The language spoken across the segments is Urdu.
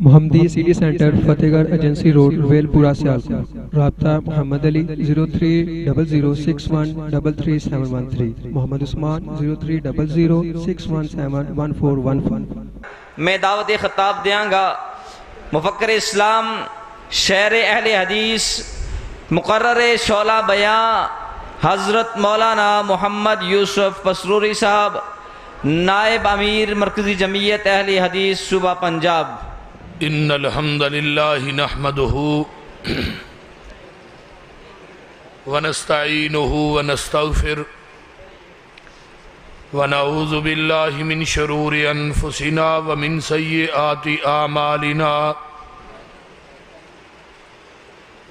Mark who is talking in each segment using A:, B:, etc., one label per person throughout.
A: محمدی سی ڈی سینٹر فتح گڑھ ایجنسی روڈ ویل پورہ سیالکوٹ۔ رابطہ محمد علی 030061337113، محمد عثمان 030061711415۔
B: میں دعوت خطاب دیاں گا مفکر اسلام، شاعر اہل حدیث، مقرر شعلہ بیاں حضرت مولانا محمد یوسف پسروری صاحب، نائب امیر مرکزی جمعیت اہل حدیث صوبہ پنجاب۔
C: ان الحمد للہ نحمده ونستعینه ونستغفر ونعوذ باللہ من شرور انفسنا ومن سیئات اعمالنا،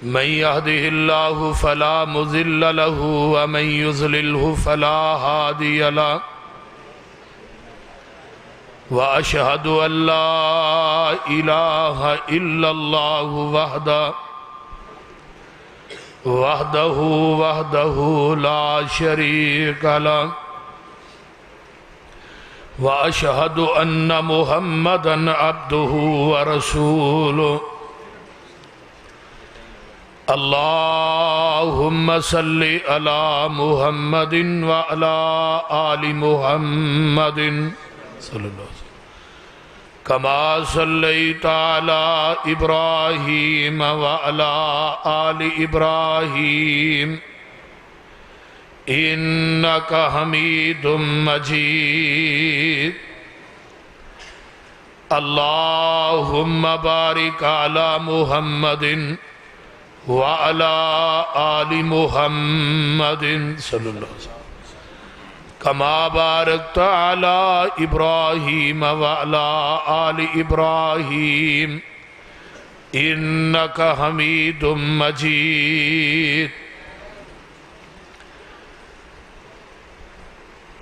C: من يهده الله فلا مضل له ومن يضلله فلا هادي له، وأشهد أن لا إله إلا الله وحده لا شريك له، وأشهد أن محمدًا عبده ورسوله۔ اللهم صل على محمد وعلى آل محمد صلی اللہ علیہ وسلم كما صليت على إبراهيم وعلى آل إبراهيم إنك حميد مجيد۔ اللهم بارك على محمد وعلى آل محمد صلی اللہ علیہ وسلم كما باركت على إبراهيم وعلى آل إبراهيم إنك حميد مجيد۔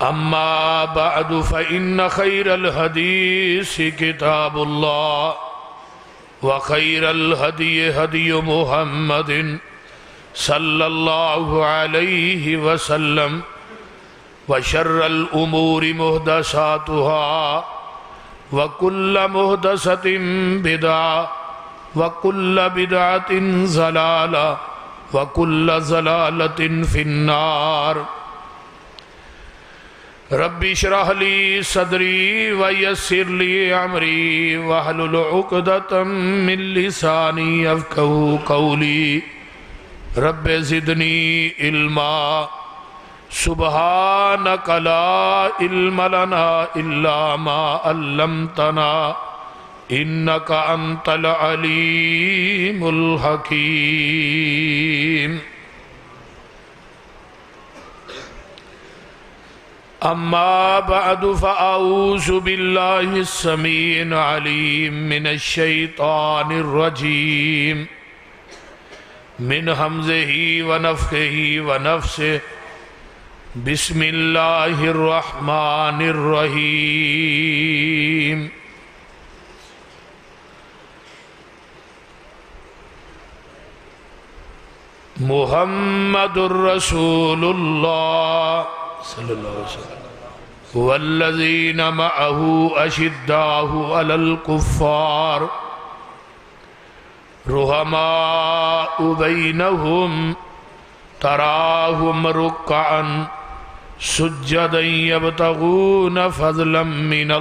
C: أما بعد فإن خير الحديث كتاب الله، وخير الهدي هدي محمد صلى الله عليه وسلم، وشر الأمور محدثاتها، وكل محدثة بدعة، وكل بدعة ضلالة، وكل ضلالة في النار۔ رب اشرح لي صدري ويسر لي أمري واحلل عقدة من لساني يفقهوا قولي، رب زدني علما، سبحانك لا علم لنا إلا ما علمتنا إنك أنت العليم الحكيم۔ أما بعد فأعوذ بالله السميع العليم من الشيطان الرجيم، من همزه ونفخه ونفسه، بسم اللہ الرحمن الرحیم۔ محمد الرسول اللہ صلی اللہ علیہ وسلم والذین معه اشداء علی الکفار رحماء بینہم تراہم رکعا سجدا یبتغون فضلا من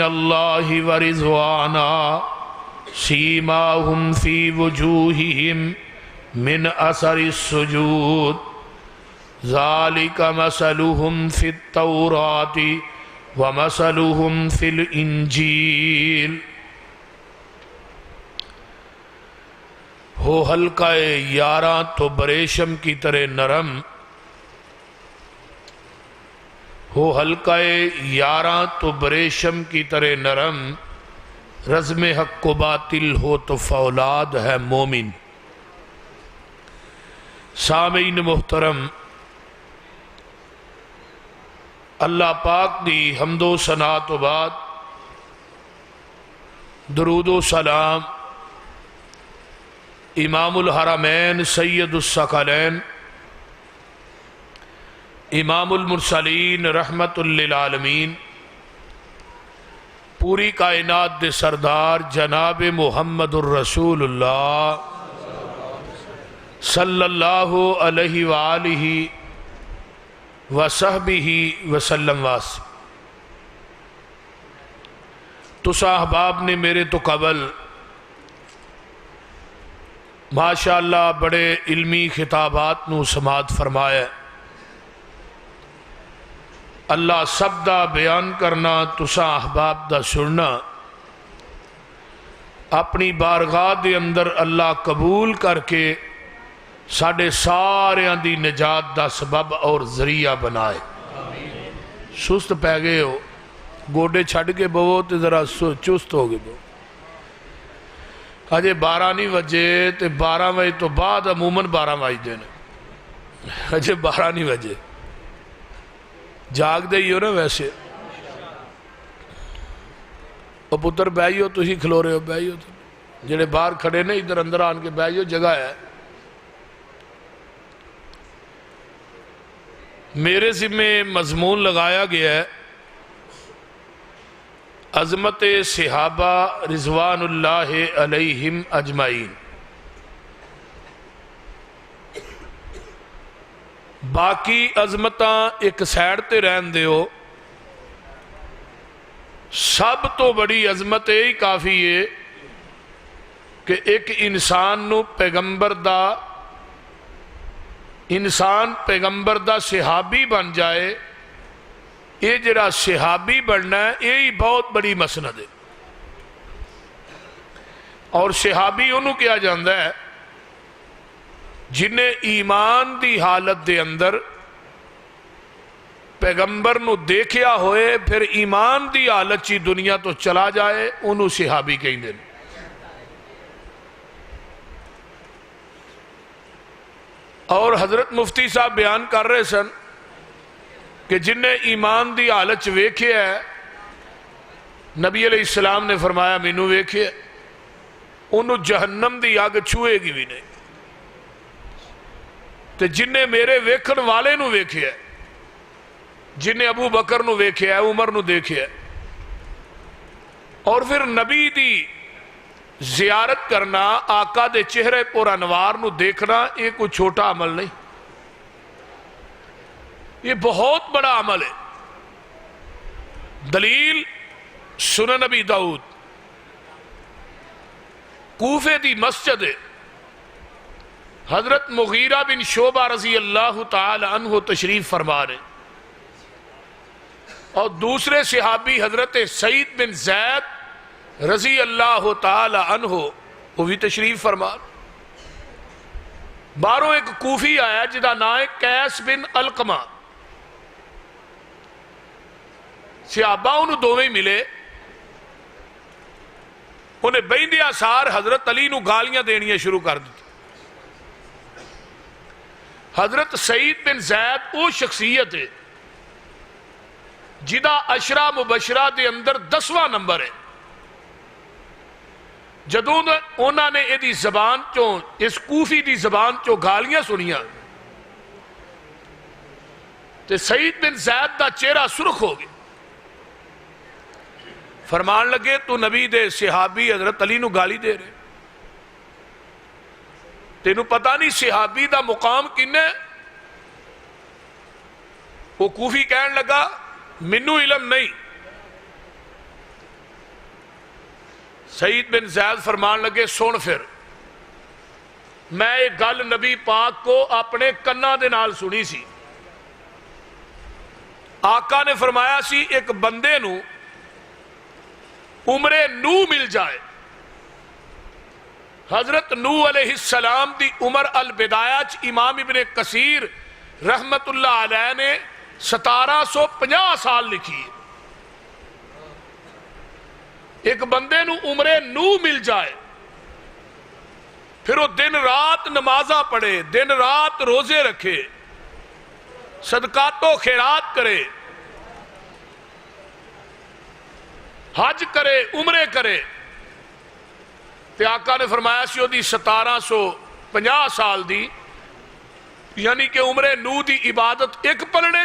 C: اللہ ورضوانا، سیماہم فی وجوہہم من اثر السجود، ذالک مثلہم فی التوراۃ ومثلہم فی الانجیل۔ ہو حلقہ یاراں تو بریشم کی طرح نرم، ہو حلقہ یاراں تو بریشم کی طرح نرم، رزم حق و باطل ہو تو فولاد ہے مومن۔ سامعین محترم، اللہ پاک دی حمد و ثنا تو بعد درود و سلام امام الحرمین سید الثقلین امام المرسلین رحمت للعالمین پوری کائنات دے سردار جناب محمد الرسول اللہ صلی اللہ علیہ وآلہ وصحبہ وسلم واس تسا احباب نے میرے تو قبل ماشاءاللہ بڑے علمی خطابات نو سماعت فرمایا. اللہ سب دا بیان کرنا تسا احباب دا سننا اپنی بارگاہ دے اندر اللہ قبول کر کے ساڑھے ساریاں دی نجات دا سبب اور ذریعہ بنائے. سست پہ گئے ہو گوڑے چھڑ کے بہو تے ذرا چست ہو گئے بہو. اجے 12 نہیں وجے تے 12 بجے تو بعد عموماً 12 بجے نے اجے 12 نہیں وجے جاگ دے ہی ہو نا. ویسے وہ پتر بیائی ہو تسی کھلو رہے ہو بیائی ہو جڑے باہر کھڑے نے ادھر اندر آن کے بیائی ہو جگہ ہے. میرے ذمہ مضمون لگایا گیا ہے عظمت صحابہ رضوان اللہ علیہم اجمعین. باقی عظمتاں ایک سائڈ تے رہن دے ہو. سب تو بڑی عظمت یہی کافی ہے کہ ایک انسان نو پیغمبر دا صحابی بن جائے. یہ جڑا صحابی بننا ہے یہی بہت بڑی مسند ہے. اور صحابی انہوں کیا جاندہ ہے جنہیں ایمان دی حالت دے اندر پیغمبر نو دیکھیا ہوئے پھر ایمان دی حالت چی دنیا تو چلا جائے انہوں صحابی کہیں دیں. اور حضرت مفتی صاحب بیان کر رہے سن کہ جنہیں ایمان دی حالت ویکھے ہے نبی علیہ السلام نے فرمایا مینوں ویکھے انہوں جہنم دی آگ چھوئے گی بھی نہیں. تے جنہیں میرے ویکھن والے نو ویکھے ہے جنہیں ابو بکر نو ویکھے ہے عمر نو دیکھے ہے اور پھر نبی دی زیارت کرنا آقا دے چہرے پر انوار نو دیکھنا یہ کوئی چھوٹا عمل نہیں. یہ بہت بڑا عمل ہے. دلیل سنن نبی داؤد کوفے دی مسجد ہے. حضرت مغیرہ بن شعبہ رضی اللہ تعالی عنہ تشریف فرما رہے اور دوسرے صحابی حضرت سعید بن زید رضی اللہ تعالی عنہ وہ بھی تشریف فرما. باروں ایک کوفی آیا جدا نام ہے قیس بن علقمہ. صحابہ انہوں دوویں ملے انہیں بیندیا سار حضرت علی نو گالیاں دینیاں شروع کر دی. حضرت سعید بن زید وہ شخصیت ہے جدا عشرہ مبشرہ دے اندر 10واں نمبر ہے. جدوں انہوں نے یہ زبان چوں اس کوفی دی زبان چوں گالیاں سنیاں تے سعید بن زید دا چہرہ سرخ ہو گیا. فرمان لگے تو نبی دے صحابی حضرت علی نو گالی دے رہے تینوں پتہ نہیں صحابی دا مقام کنے. وہ کوفی کہن لگا منو علم نہیں. سعید بن زید فرمان لگے سن پھر میں ایک گل نبی پاک کو اپنے کناں دے نال سنی سی. آقا نے فرمایا سی ایک بندے نو عمر نو مل جائے. حضرت نو علیہ السلام دی عمر البدایہ امام ابن کثیر رحمت اللہ علیہ نے 1750 سال لکھی ہے. ایک بندے نو عمر نو مل جائے پھر وہ دن رات نمازاں پڑھے دن رات روزے رکھے صدقات و خیرات کرے حج کرے عمرے کرے تے آقا نے فرمایا سی دی 1750 سال دی یعنی کہ عمر نو دی عبادت ایک پلنے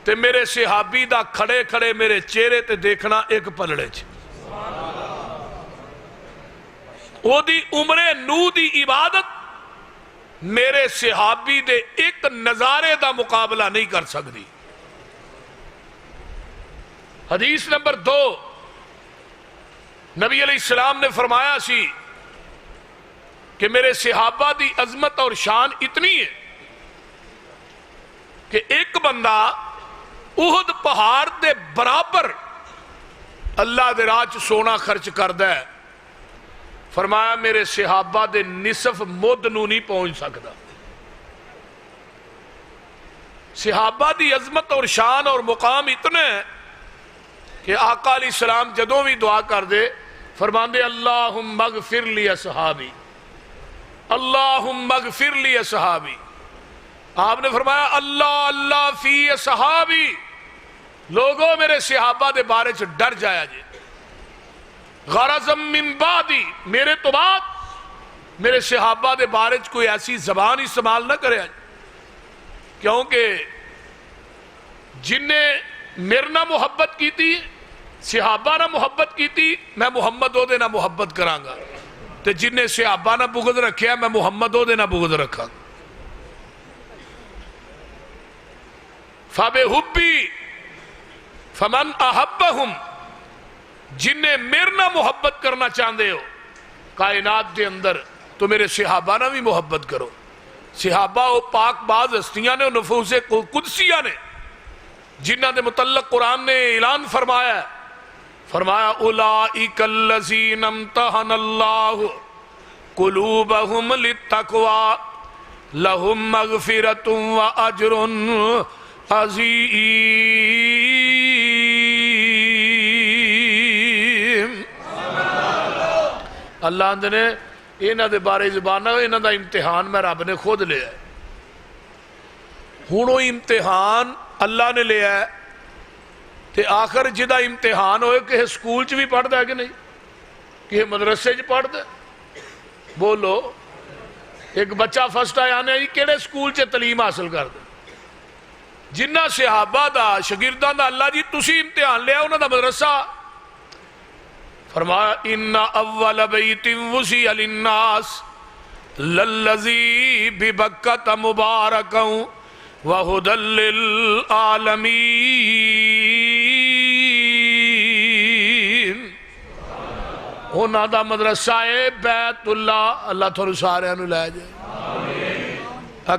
C: تے میرے صحابی دا کھڑے کھڑے میرے چہرے تے دیکھنا ایک پلڑے چ او دی عمر نو دی عبادت میرے صحابی دے ایک نظارے دا مقابلہ نہیں کر سکتی. حدیث نمبر 2 نبی علیہ السلام نے فرمایا سی کہ میرے صحابہ دی عظمت اور شان اتنی ہے کہ ایک بندہ احد پہاڑ دے برابر اللہ دے راہ چ سونا خرچ کردا ہے. فرمایا میرے صحابہ دے نصف مد نو نہیں پہنچ سکتا. صحابہ دی عظمت اور شان اور مقام اتنے ہیں کہ آقا علیہ السلام جدوں بھی دعا کر دے فرماندے اللہم اغفر لی اصحابی، اللہم اغفر لی اصحابی. آپ نے فرمایا اللہ اللہ فی اصحابی، لوگوں میرے صحابہ دے بارے چ ڈر جایا جے. غرضم من بعدی، میرے تو بعد میرے صحابہ دے بارے چ کوئی ایسی زبان استعمال نہ کرے کیونکہ جن نے میرے نہ محبت کی تھی صحابہ نہ محبت کی تھی میں محمد دے نہ محبت کرانگا، تے جن نے صحابہ نہ بغض رکھیا میں محمد دے نہ بغض رکھا. فَبِحُبِّي فَمَنْ أَحَبَّهُمْ، جن نے میرے نہ محبت کرنا چاہتے ہو کائنات دے اندر تو میرے صحابہ نہ بھی محبت کرو. صحابہ وہ پاک باز ہستیاں نے، نفوس قدسیہ نے، جنہ دے متعلق قرآن نے اعلان فرمایا ہے. فرمایا اولئک الذین امتحن اللہ قلوبہم للتقوی لہم مغفرۃ واجر عظیم. اللہ اندر نے انہاں دے بارے زبان نہ انہاں دا امتحان میں رب نے خود لیا ہے. ہن وہ امتحان اللہ نے لیا ہے تے آخر جدا امتحان ہوئے کہ سکول چ بھی پڑھتا ہے کہ نہیں، کہ مدرسے چ پڑھتا ہے. بولو ایک بچہ فرسٹ آیا نے کیڑے سکول چ تعلیم حاصل کرتا؟ جنہ صحابہ دا شاگرداں دا اللہ جی تسی امتحان لیا انہاں دا مدرسہ. فرمایا ان اول بیت وسع للناس للذی ببکۃ مبارکا وہدی للعالمین. انہاں دا مدرسہ ہے بیت اللہ. اللہ تھوڑا سارے انہوں لے جائے.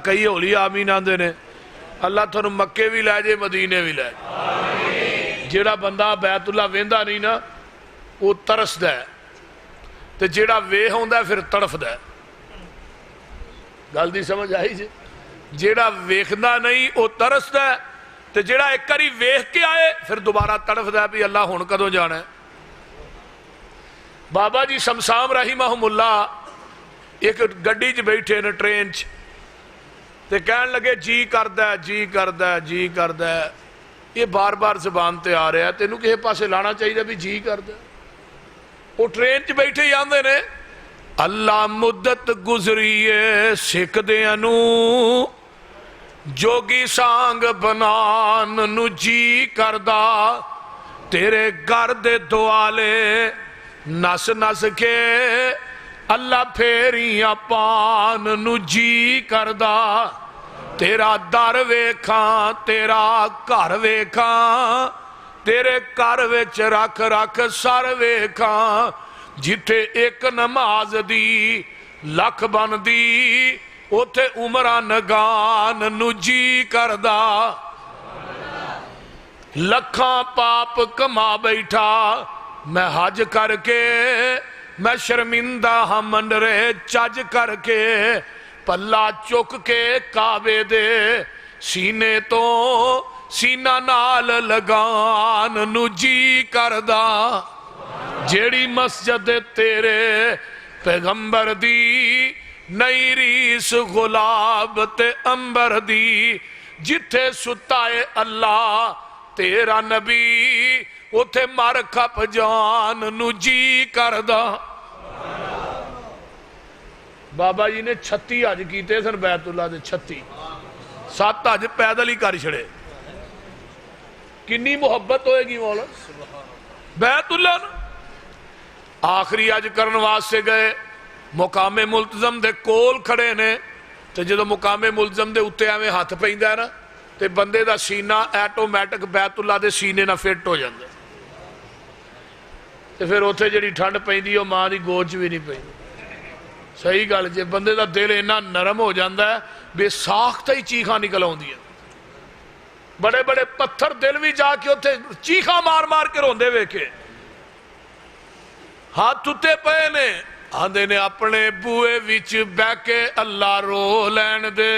C: کئی ہولی آمین آندے نے اللہ تھوڑا مکے بھی لے جائے مدینے بھی لے جائے. جیڑا بندہ بیت اللہ ویندہ نہیں نا وہ ترس ہے تے جیڑا ویہ ہوندہ ہے پھر تڑف ہے. گل دی سمجھ آئی جی؟ جیڑا ویکھدا نہیں وہ ترس ہے تے جیڑا ایک کری ویکھ کے آئے پھر دوبارہ تڑف ہے بھی اللہ ہن کدوں جانا ہے. بابا جی شمسام رحمہم اللہ ایک گڈی چ بیٹھے نے ٹرین چ تے کہن لگے جی کردہ جی کردہ جی کردہ. یہ بار بار زبان تے آ رہا ہے تینوں کسی پاسے لانا چاہیے بھی جی کردہ. وہ ٹرین چ بیٹھے ہی آندے نے اللہ مدت گزریے سکھ دیاں نو جوگی سانگ بنان نو جی کردہ. تیرے گھر دے دوالے نس نس کے اللہ پھیریاں پان نو جی کردہ. تیرا در ویکھاں تیرا گھر ویکھاں تیرے گھر وچ رکھ رکھ سر ویکھاں. جتھے ایک نماز دی لکھ بن دی اوتھے عمرہ نگان نو جی کردہ. لکھاں پاپ کما بیٹھا میں حج کر کے میں شرمندہ ہاں منڈرے چج کر کے. پلہ چک کے کعبے دے سینے تو سینہ نال لگان نو جی کردہ. جیڑی مسجد تیرے پیغمبر دی نئی ریس غلاب تے امبر دی. جتھے ستائے اللہ تیرا نبی اتھے مر کھپ جان نو جی کردہ. بابا جی نے 36 حج کیتے سن بیت اللہ دے 36 7 حج پیدل ہی کر چھڑے. کنی محبت ہوئے گی مولا بیت اللہ نا آخری اج کرن واسطے گئے مقام ملتزم دے کول کھڑے نے تے جدو مقام ملتزم دے اتے ایویں ہاتھ پیندا ہے نا تے بندے دا سینہ ایٹومیٹک بیت اللہ دے سینے نہ فٹ ہو جاندا تے پھر اوتھے جڑی ٹھنڈ پیندی او ماں دی گود چ بھی نہیں پیندی صحیح گل جے بندے دا دل اتنا نرم ہو جاندا ہے بے ساختہ ہی چیخاں نکل آوندیاں بڑے بڑے پتھر دل بھی جا کے اوتھے چیخاں مار مار کے روندے ویکھے ہاتھ اتے پے نے آندے نے اپنے بوئے وچ بہ کے اللہ رو لین دے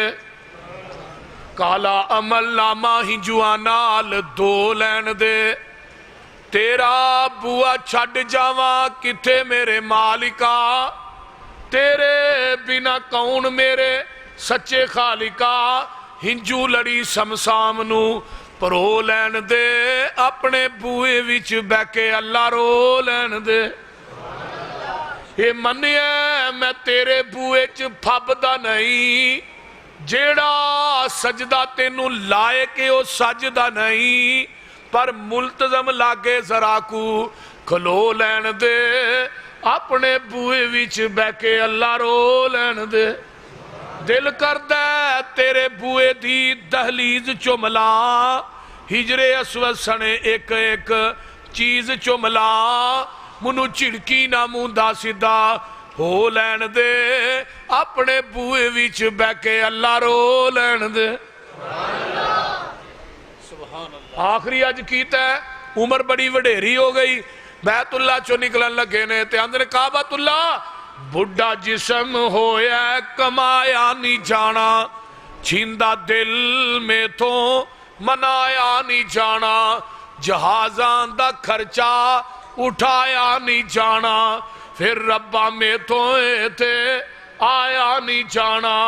C: کالا عمل نامہ ہی جوانال دو لین دے تیرا بوا چھڈ جاواں کتے میرے مالکا تیرے بنا کون میرے سچے خالقا ہنجو لڑی سمسام نو پرو لین دے اپنے بوئے وچ بہ کے اللہ رو لین دے یہ منی ہے میں تیرے بوئے چ پھبدا نہیں جیڑا سجدہ تینوں لائے کہ او سجدہ نہیں پر ملتزم لاگے ذرا کو کھلو لین دے اپنے بوئے وچ بہ کے اللہ رو لین دے دل کردہ تیرے بوئے دی دہلیز چملا ہجر اسود سنے ایک ایک چیز چملا منو چڑکی نہ موندا سیدھا ہو لین دے اپنے بوئے وچ بہ کے اللہ رو لین دے آخری اج کیتا ہے عمر بڑی وڈیری ہو گئی بیت اللہ چو نکلن لگے نے تے اندر کعبۃ اللہ بڑھا جسم ہویا کمایا نہیں جانا چھیندا دل میں تو منایا نہیں جانا جہازاں دا خرچہ اٹھایا نہیں جانا پھر ربا میں تو تھے آیا نہیں جانا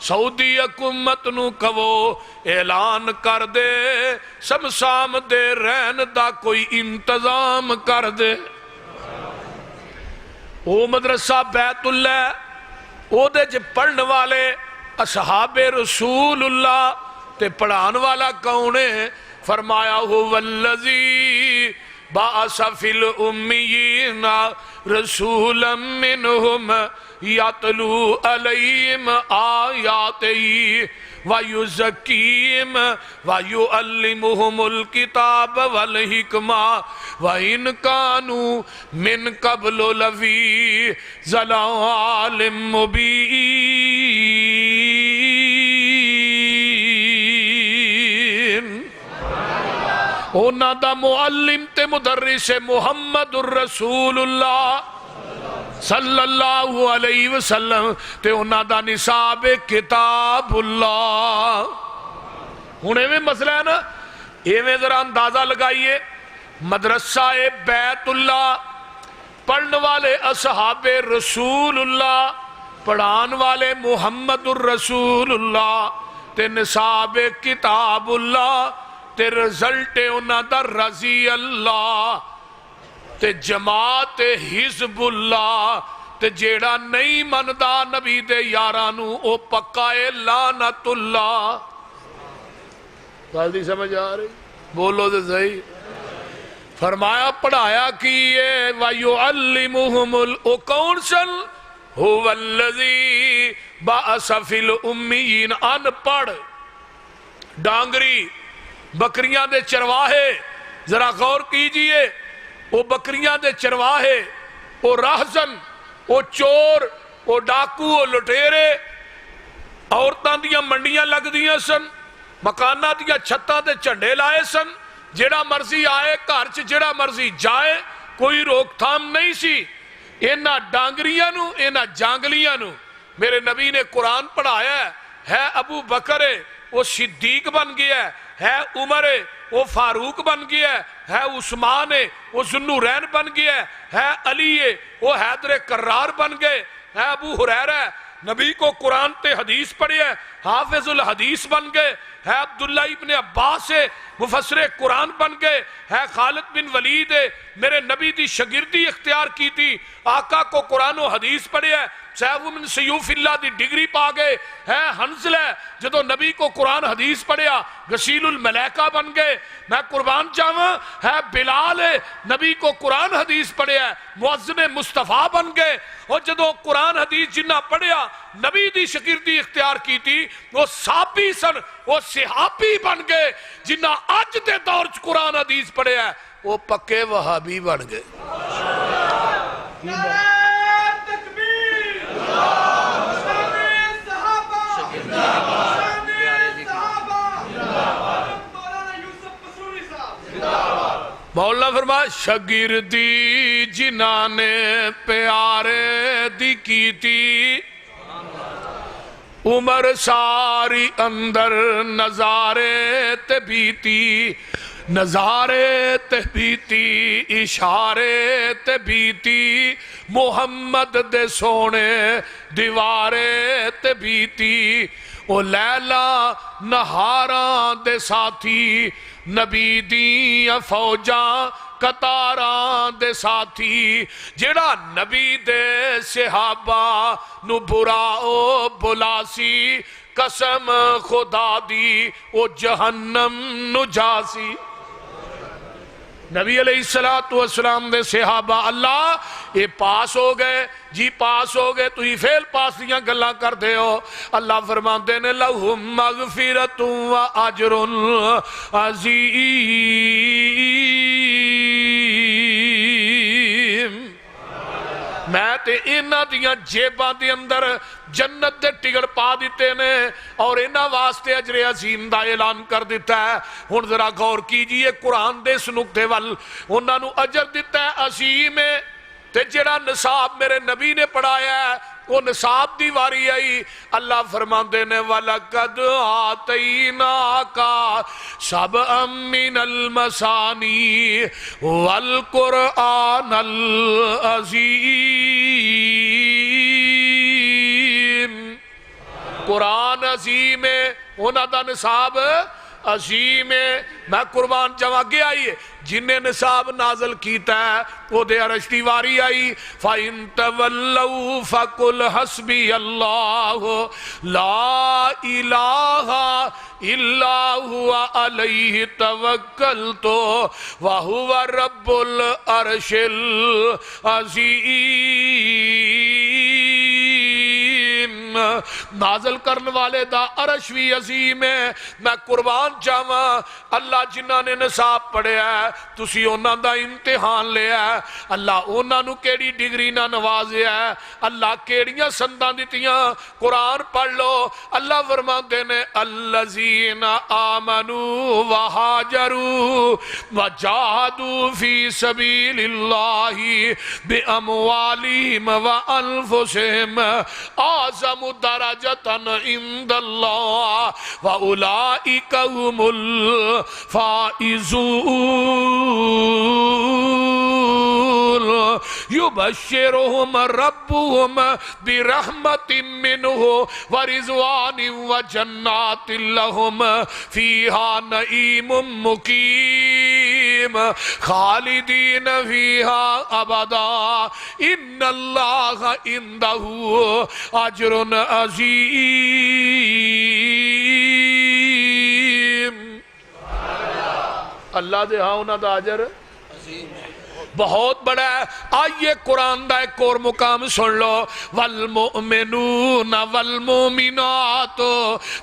C: سعودی حکومت نو کہو اعلان کر دے سمسام دے رہن دا کوئی انتظام کر دے او مدرسہ بیت اللہ او دے جب پڑھن والے اصحاب رسول اللہ تے پڑھان والا کونے فرمایا هو الذی بعث فی الامیین رسولا منہم یتلو علیہم آیاتہی ویزکیم ویعلمہم الکتاب والحکمہ وَإِن كَانُوا مِن قَبْلُ لَفِي ضَلَالٍ مُبِينٍ اونا دا معلم تے مدرس محمد الرسول اللہ صلی اللہ علیہ وسلم تے اونا دا نصاب کتاب اللہ ہونے میں مسئلہ ہے نا یہ میں ذرا اندازہ لگائیے مدرسہ بیت اللہ پڑھن والے اصحاب رسول اللہ پڑھان والے محمد الرسول اللہ تے نصاب کتاب اللہ تے رزلٹ انہاں دا رضی اللہ تے جماعت حزب اللہ تے جیڑا نہیں مندہ نبی دے یارانو او پکائے لعنت اللہ غلطی سمجھ آ رہی بولو دے صحیح فرمایا پڑھایا کیے وَيُعَلِّمُهُمُ او کون سن هُوَ الَّذِي بَعَثَ فِي الْأُمِّيِّينَ ان پڑھ ڈانگری بکریاں دے چرواہے ذرا غور کیجئے او بکریاں دے چرواہے او راہزن او چور او ڈاکو او لٹیرے عورتاں دیاں منڈیاں لگ دیاں سن مکانہ دیاں چھتاں دے چنڈے لائے سن جڑا مرضی آئے گھر جڑا مرضی جائے کوئی روک تھام نہیں سی اینا ڈانگریاں نو اینا جانگلیاں نو میرے نبی نے قرآن پڑھایا ہے ابو بکر وہ صدیق بن گیا ہے عمر وہ فاروق بن گیا ہے عثمان وہ ذوالنورین بن گیا ہے علی وہ حیدر کرار بن گئے ہے ابو ہریرہ نبی کو قرآن تے حدیث پڑھے ہے حافظ الحدیث بن گئے ہے عبداللہ ابن عباس مفسر قرآن بن گئے ہے خالد بن ولید میرے نبی دی شگردی اختیار کی تھی آقا کو قرآن و حدیث پڑھے ہے سیف من سیوف اللہ دی ڈگری پا گئے ہے حنزلہ جدو نبی کو قرآن حدیث پڑھیا غسیل الملائکہ بن گئے میں قربان چاہواں ہے بلال نبی کو قرآن حدیث پڑھیا مؤذن مصطفیٰ بن گئے اور جدو قرآن حدیث جنہ پڑھیا نبی دی شاگردی اختیار کی تھی وہ صحابی سن وہ صحابی بن گئے جنہ اج دے دور چ قرآن حدیث پڑھیا وہ پکے وہابی بن گئے مولا فرمایا شاگردی جنہاں نے پیارے دی کی تھی عمر ساری اندر نظارے تے بیتی نظارے تے بیتی اشارے تے بیتی محمد دے سونے دیوارے تے بیتی او لیلہ نہاراں دے ساتھی نبی دیاں فوجاں قطاراں دے ساتھی جڑا نبی دے صحابہ نو برا او بلاسی قسم خدا دی او جہنم نو جاسی نبی علیہ السلام دے صحابہ اللہ یہ پاس ہو گئے جی پاس ہو گئے تو ہی فیل پاس دیاں گلاں کر دے ہو اللہ فرماندے نے لہم مغفرت و اجر عظیم میں تے انہاں دیاں جیباں دے اندر جنت دے ٹکٹ پا دیتے نے اور انہاں واسطے اجر عظیم دا اعلان کر دیتا ہے ہن ذرا غور کیجئے قرآن دے اس نقطے وال انہاں نو اجر دیتا ہے عظیم تے جڑا نصاب میرے نبی نے پڑھایا ہے وہ نصاب دی واری آئی اللہ فرماندے نے وَلَقَدْ آتَيْنَاكَ سَبْعًا مِّنَ الْمَثَانِي وَالْقُرْآنَ الْعَظِيمِ قرآن عظیم ہے انہاں دا نصاب عظیم ہے میں قربان جمع گیا آئیے جنہیں نصاب نازل کیتا ہے وہ دے عرشتی واری آئی فَإِن تَوَلَّوْا فَقُلْ حَسْبِيَ اللَّهُ لَا إِلَٰهَ إِلَّا هُوَ عَلَيْهِ تَوَكَّلْتُ وَهُوَ رَبُّ الْعَرْشِ الْعَظِيمِ نازل کرنے والے دا عرش بھی عظیم ہے میں قربان چاہواں اللہ جنہ نے نصاب پڑھیا ہے تسی انہاں دا امتحان لیا ہے اللہ انہاں نو کیڑی ڈگری نہ نوازیا ہے اللہ کیڑیاں سنداں دیتیاں قرآن پڑھ لو اللہ فرماندے نے الذین آمنوا وہاجروا وجاہدوا فی سبیل اللہ باموالہم وانفسہم اعظم درجۃ عند اللہ واولئک هم الفائزون یبشرهم ربهم برحمت منہ ورضوان وجنات لهم فیہا نعیم مقیم خالدین فیہا ابدا ان اللہ عندہ اجر عظیم اللہ دے ہاں انہاں دا اجر بہت بڑا ہے آئیے قرآن دا ایک اور مقام سن لو والمؤمنون والمؤمنات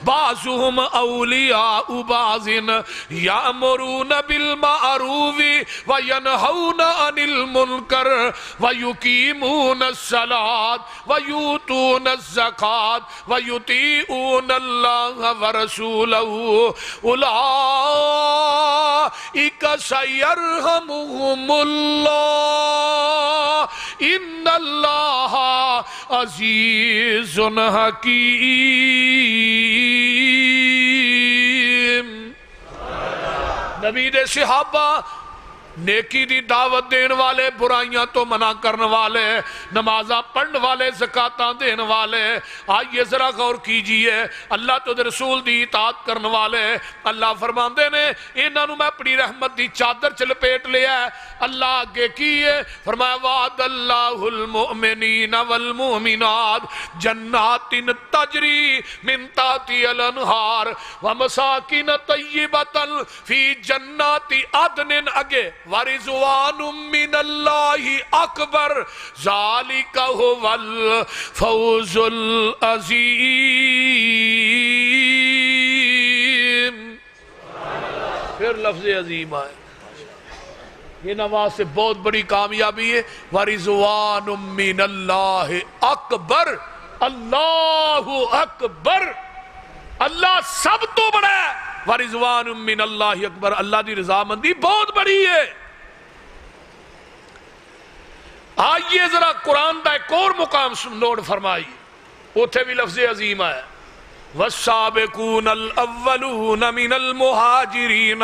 C: بعضهم اولیاء بعض یامرون بالمعروف وینہون عن المنکر ویقیمون الصلاة ویؤتون الزکاة ویطیعون اللہ ورسولہ اولئک سیرحمهم اللہ ان اللہ عزیز حکیم نبی دے صحابہ نیکی دی دعوت دین والے، برائیاں تو منع کرن والے، نمازاں پڑھن والے، زکاتاں دین والے. آئیے ذرا غور کیجئے، اللہ تو رسول دی اطاعت کرن والے. اللہ فرماندے نے انہاں نو میں اپنی رحمت دی چادر چ لپیٹ لیا ہے. اللہ آگے کیے فرمایا وعد اللہ المؤمنین والمؤمنات جنات تجری من تحتها الانہار ومساکن طیبۃ فی جنات عدن. اگے ورضوان من اللہ اکبر ذالک هو الفوز العظیم. پھر لفظ عظیم آئے، یہ نواز سے بہت بڑی کامیابی ہے. ورضوان من اللہ اکبر، اللہ اکبر، اللہ سب تو بڑا ہے. ورضوان من اللہ اکبر، اللہ دی رضامندی بہت بڑی ہے. آئیے ذرا قرآن دا ایک اور مقام نوٹ فرمائی، اوتھے بھی لفظ عظیم ہے. والسابقون الاولون من المہاجرین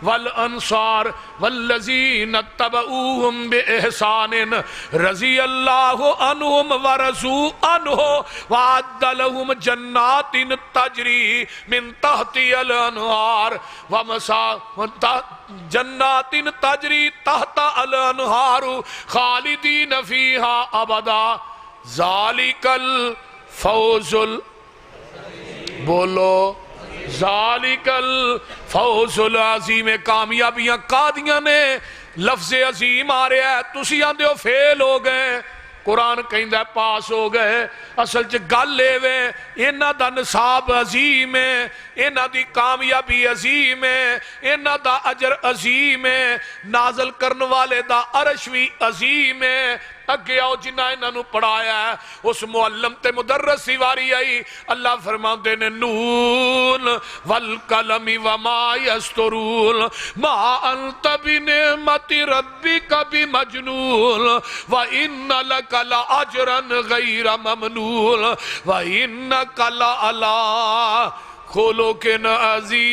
C: والانصار والذین اتبعوهم بإحسان رضی اللہ عنہم ورضوا عنہ وعد لهم جنات تجری من تحتها الانہار جنات تجری تحت الانہار خالدین فیہا ابدا ذالک الفوز بولو ذالک الفوز العظیم. کامیابیاں قادیاں نے لفظ عظیم آ رہا ہے، تسی آندے ہو فیل ہو گئے، قرآن کہندہ پاس ہو گئے. اصل چ گل لے وے انہاں دا نصاب عظیم ہے، انہاں دی کامیابی عظیم ہے، انہاں دا اجر عظیم ہے، نازل کرن والے دا عرش بھی عظیم ہے. اگے آؤ جنہ انہاں نو پڑھایا ہے اس معلم تے مدرس سی واری آئی. اللہ فرماندے نے نون والقلم وما یسطرون ما انت بنعمت ربک بمجنون وان لک لاجرا غیر ممنون وانک لعلی خلق عظیم.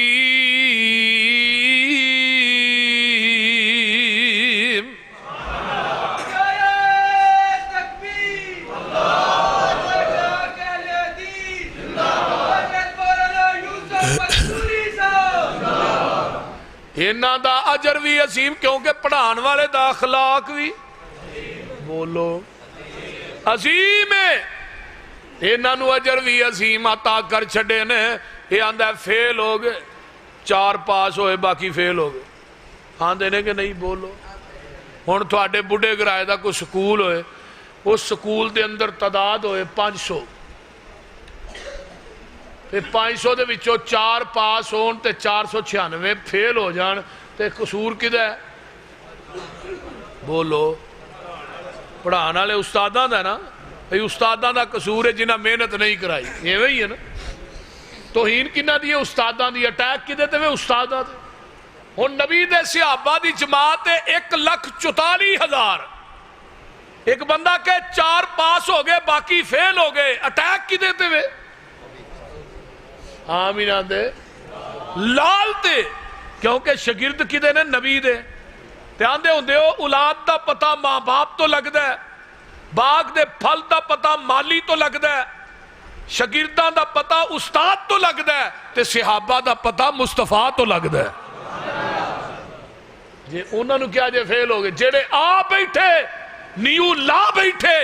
C: انہاں دا اجر بھی عظیم کیونکہ پڑھان والے دا اخلاق بھی بولو عظیم ہے. انہاں نو اجر بھی عظیم عطا کر چھڑے نے. یہ آندہ فیل ہو گئے، 4 پاس ہوئے باقی فیل ہو گئے. آندے نے کہ نہیں بولو. ہن تواڈے بڈھے گرائے دا کوئی سکول ہوئے، اس سکول دے اندر تعداد ہوئے 500، 500 دے وچوں 4 پاس ہون تے 496 فیل ہو جان تے قصور کدھا ہے بولو؟ پڑھانا لے استاداں دا نا، استاداں دا قصور ہے جنہاں محنت نہیں کرائی. یہ وہی ہے نا. توہین کنہ دی استاداں دی، اٹیک کدے تے وہ استاداں دے. ہن نبی دے صحابہ دی جماعت 1,44,000. ایک بندہ کہ 4 پاس ہو گئے باقی فیل ہو گئے، اٹیک کدے تے وہ آمین آدھے لال تے. کیونکہ شگرد کدے نے نبی دے تے آندے ہوں دے ہو اولاد دا پتہ ماں باپ تو لگ دے، باغ دے پھل دا پتہ مالی تو لگ دے، شگرداں دا پتہ استاد تو لگ دے تے صحابہ دا پتہ مصطفیٰ تو لگ دے. جے انہوں نے کیا جے فیل ہو گئے جیڑے آ بیٹھے نیو لا بیٹھے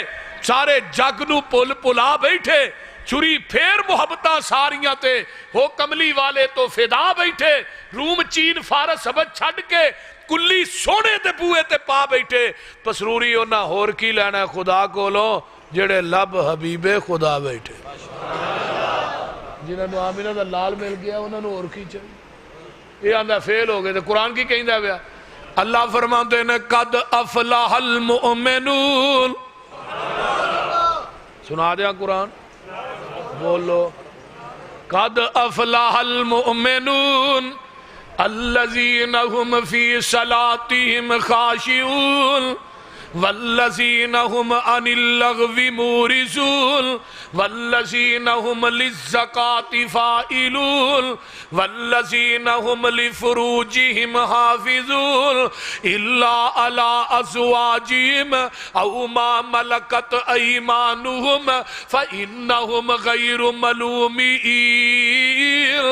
C: سارے جگ نو پل پلا بیٹھے چوری پھیر محبتہ ساریاں تے ہو کملی والے تو فدا بیٹھے روم چین فارس سبت چھڑ کے کلی سونے تے بوئے تے پا بیٹھے پسروری انہا ہور کی لینا خدا کو لو جڑے لب حبیب خدا بیٹھے. جنہوں نے آمینہ دا لال مل گیا انہوں نے اور کی چاہیے. یہ آندہ فیل ہو گئے تو قرآن کی کہیں دا بیا اللہ فرماتے ہیں قد افلح المؤمنون. سنا دیا قرآن بولو قد افلح المؤمنون الذین هم فی صلاتهم خاشعون والذین هم عن اللغو مورثون والذین هم للزکاة فاعلون والذین هم لفروجهم حافظون الا علی ازواجهم او ما ملکت ایمانهم فانهم غیر ملومین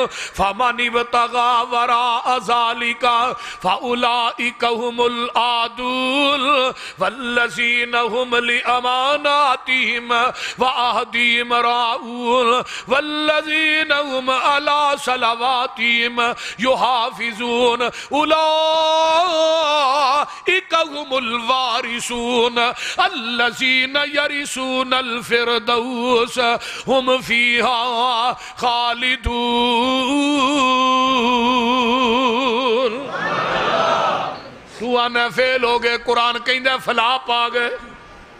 C: فمن ابتغى وراء ذلك فاولئک هم العادون والذین هم لأماناتهم وعهدهم راعون والذین هم على صلواتهم يحافظون اولئک هم الوارثون الذین یرثون الفردوس هم فیہا خالدون۔ تو آنا فیل ہو گئے، قرآن کہیں دے فلاح پا گئے،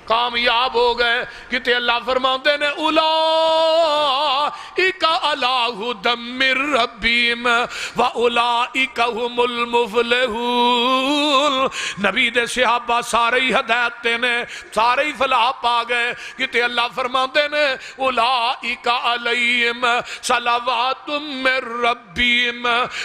C: کامیاب ہو گئے، کہتے اللہ فرماتے نے اولئک علی ھدی من ربہم واولئک ھم المفلحون۔ نبی دے صحابہ سارے ہی ہدایت نے، سارے ہی فلاح پا گئے، کہتے اللہ فرماتے نے اولئک علیہم صلوات من ربہم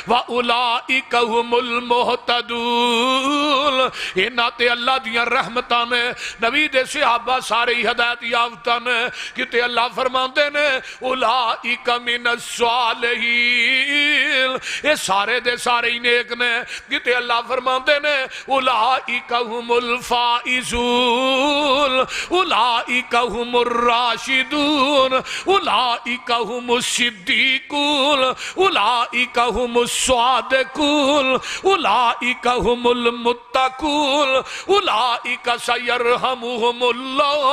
C: واولئک ھم المہتدون۔ انہاں تے اللہ دیاں رحمتاں نے، نبی دے صحابہ سارے ہدایت یافتہ نے، کہتے اللہ فرماتے نے اولئک من الصالحین، یہ سارے دے سارے ہی نیک نے، کہتے اللہ فرماتے نے اولئک ھم الفائزون اولئک ھم الراشدون اولئک ھم الصدیقون اولئک ھم الصادقون اولئک ھم المتقون اولئک سیرحمہم اللہ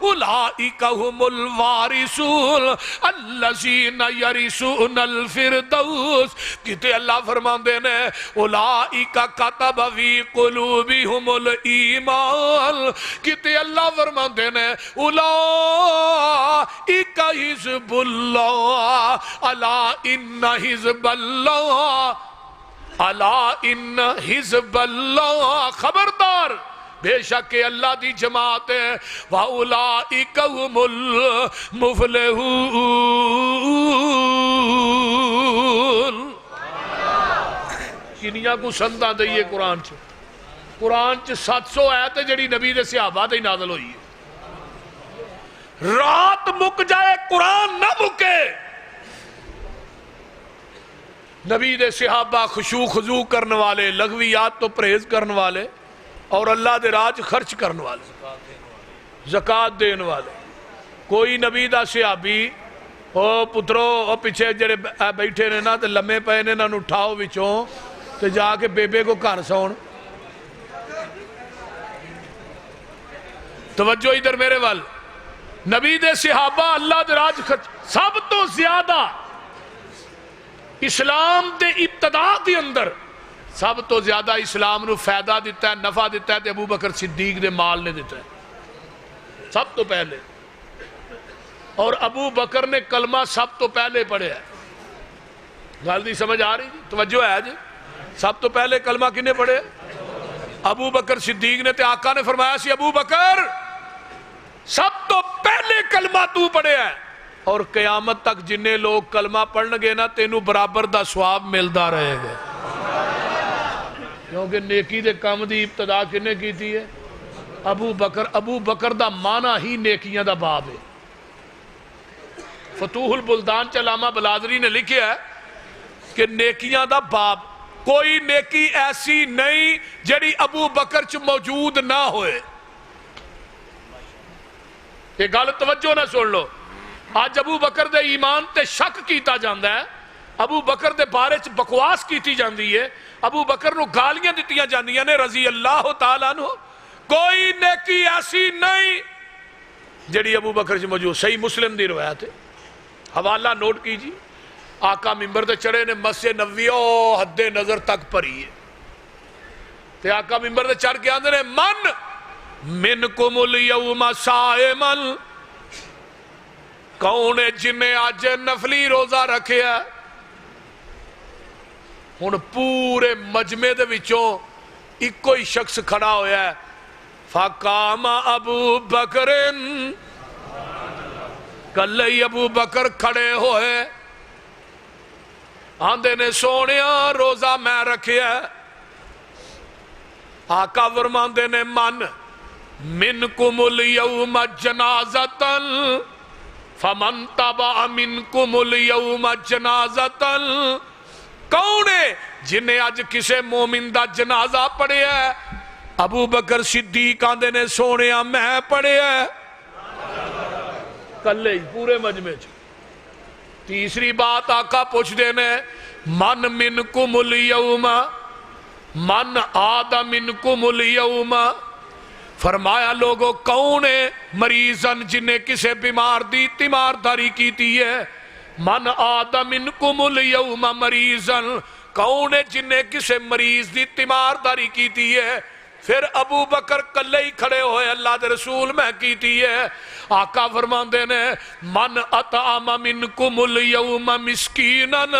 C: اولئک ھم الوارثون الذین یرثون الفردوس۔ کہتے اللہ فرماندے نے اولئک کتب فی قلوبہم الایمان، کہتے اللہ فرماندے نے اولئک حزب اللہ الا ان حزب اللہ الا ان حزب اللہ، خبردار بے شک اللہ دی جماعت ہے، وَأُولَئِكَ هُمُ الْمُفْلِحُونَ۔ کنیاں کو سندہ دئیے قرآن چ 700 آیت ہے جڑی نبی دے صحابہ تے نازل ہوئی ہے۔ رات مک جائے قرآن نہ مکے، نبی دے صحابہ خشوع خضوع کرنے والے، لغویات تو پرہیز کرنے والے اور اللہ دے راج خرچ کرنے والے، زکاة دین والے۔ کوئی نبی دا صحابی او پترو او پیچھے جڑے بیٹھے نے نا تے لمے پے نے نا اٹھاؤ وچوں تے جا کے بیبے کو گھر سون۔ توجہ ادھر میرے وال، نبی دے صحابہ اللہ دے راج خرچ، سب تو زیادہ اسلام دے ابتدا دے اندر سب تو زیادہ اسلام نو فائدہ دیتا ہے، نفع دیتا ہے تے ابو بکر صدیق دے مال نے دیتا ہے سب تو پہلے، اور ابو بکر نے کلمہ سب تو پہلے پڑھے ہے۔ گل دی سمجھ آ رہی جی؟ توجہ ہے جی؟ سب تو پہلے کلمہ کنے پڑھے؟ ابو بکر صدیق نے، تے آقا نے فرمایا سی ابو بکر سب تو پہلے کلمہ تو پڑھے ہے، اور قیامت تک جنہیں لوگ کلمہ پڑھن گے نا تینوں برابر دا ثواب ملدا رہے گا، کیونکہ نیکی دے کام دی ابتدا کنے کی تھی ہے؟ ابو بکر۔ ابو بکر دا معنی ہی نیکیاں دا باب ہے۔ فتوح البلدان چ علامہ بلادری نے لکھیا ہے کہ نیکیاں دا باب، کوئی نیکی ایسی نہیں جڑی ابو بکر چ موجود نہ ہوئے۔ یہ گل توجہ نہ سن لو، آج ابو بکر دے ایمان تے شک کیتا جاندہ ہے، ابو بکر دے بارے چ بکواس کیتی جاندی ہے، ابو بکر نو گالیاں دیتیاں جاندیاں نے رضی اللہ تعالیٰ عنہ۔ کوئی نیکی ایسی نہیں جڑی ابو بکر سے موجود۔ صحیح مسلم دی روایت ہے، حوالہ نوٹ کیجی۔ آقا ممبر دے چڑھے نے، مسجد نبوی حد نظر تک پڑھی ہے، تے آقا ممبر دے چڑھ کے آندے نے من منکم الیوم صائمن، کون ہے جنہیں آج نفلی روزہ رکھے ہے؟ ہن پورے مجمع دے وچوں ایک کوئی شخص کھڑا ہویا ہے، فقام ابو بکر، کلے ہی ابو بکر کھڑے ہوئے، آندے نے سونیا روزہ میں رکھیا ہے۔ آقا فرماندے نے منکم الیوم جنازتن فمن تبع منکم الیوم جنازتن، کون ہے جنہیں آج کسے مومن دا جنازہ پڑھے ہے؟ ابو بکر صدیق آندے نے سونیا میں پڑھے ہے، کلے ہی پورے مجمع چ۔ تیسری بات آقا پوچھ دینے من منکم الیوم، من آد منکم الیوم، فرمایا لوگوں کون ہے مریضن جنہیں کسے بیمار دی تیمارداری کیتی ہے؟ من آد منکم الیوم مریضن، کون ہے جنہیں کسے مریض دی تیمارداری کیتی ہے؟ پھر ابو بکر کلے ہی کھڑے ہوئے، اللہ دے رسول میں کیتی ہے۔ آقا فرماندے نے من اطعم منکم الیوم مسکینن،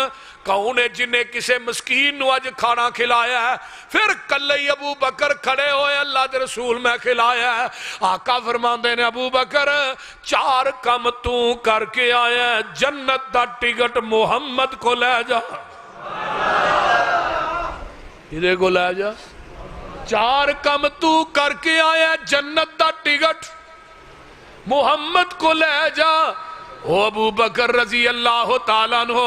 C: کون ہے جنہیں کسے مسکین نو آج کھانا کھلایا ہے؟ پھر کلے ہی ابو بکر کھڑے ہوئے، اللہ دے رسول میں کھلایا ہے۔ آقا فرماندے نے ابو بکر 4 کم تو کر کے آیا ہے، جنت دا ٹکٹ محمد کو لے جا، ادھے کو لے جا۔ 4 کم تو کر کے آیا جنت دا ٹکٹ محمد کو لے جا۔ او ابو بکر رضی اللہ تعالیٰ عنہ،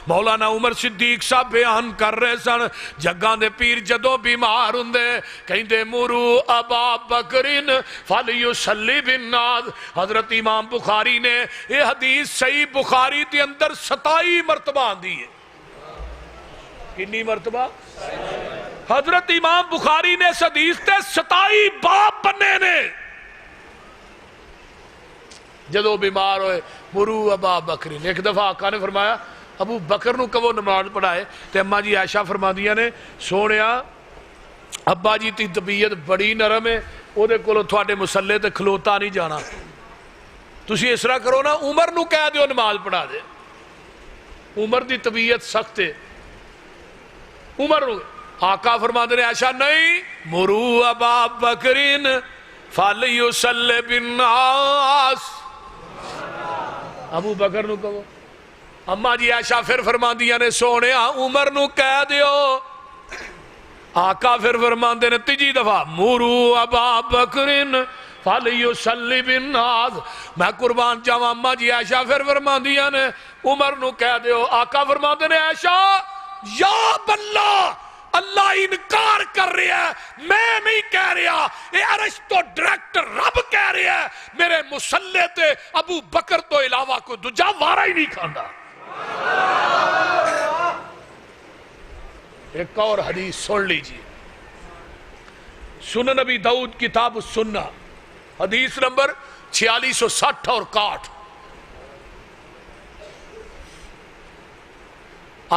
C: مولانا عمر صدیق صاحب بیان کر رہے سن، جگاں دے پیر جدوں بیمار ہوندے کہیں دے مرو ابا بکرین فلیصلی بالناس۔ حضرت امام بخاری نے یہ حدیث صحیح بخاری دے اندر 27 مرتبہ آندی ہے۔ کتنی مرتبہ؟ حضرت امام بخاری نے اس حدیث تے 27 باب بننے نے۔ جدو بیمار ہوئے مرو ابا بکرین، ایک دفعہ آقا نے فرمایا ابو بکر نو کبو نماز پڑھائے، تے اماں جی عائشہ فرما دیا نے سونیا ابا جی تی طبیعت بڑی نرم ہے، او دے کولو تھوڑے مسلے تے کھلوتا نہیں جانا، تسی اس طرح کرو نا عمر نو کہہ دیو نماز پڑھا دے، عمر دی طبیعت سخت ہے، عمر نو۔ آقا فرما دے عائشہ نہیں، مرو ابا بکرین فلیصلی بالناس، ابو بکر نو کہو۔ اماں جی عائشہ پھر فرما دیا نے سونیا عمر نو کہہ دیو۔ آقا پھر فرما دے نے تیجی دفعہ مرو ابا بکرین فلیصلی بالناس، میں قربان جاواں اماں جی عائشہ پھر فرما دیا نے عمر نو کہہ دیو۔ آقا فرما دے نے عائشہ یا باللہ، اللہ انکار کر رہا ہے، میں نہیں کہہ رہا، اے عرش تو ڈائریکٹر رب کہہ رہا ہے، میرے مسلح تے ابو بکر تو علاوہ کوئی دوجا وارا ہی نہیں کھاندا۔ ایک اور حدیث سن لیجیے، سنن نبی داؤد کتاب السنہ حدیث نمبر 4660 اور 61۔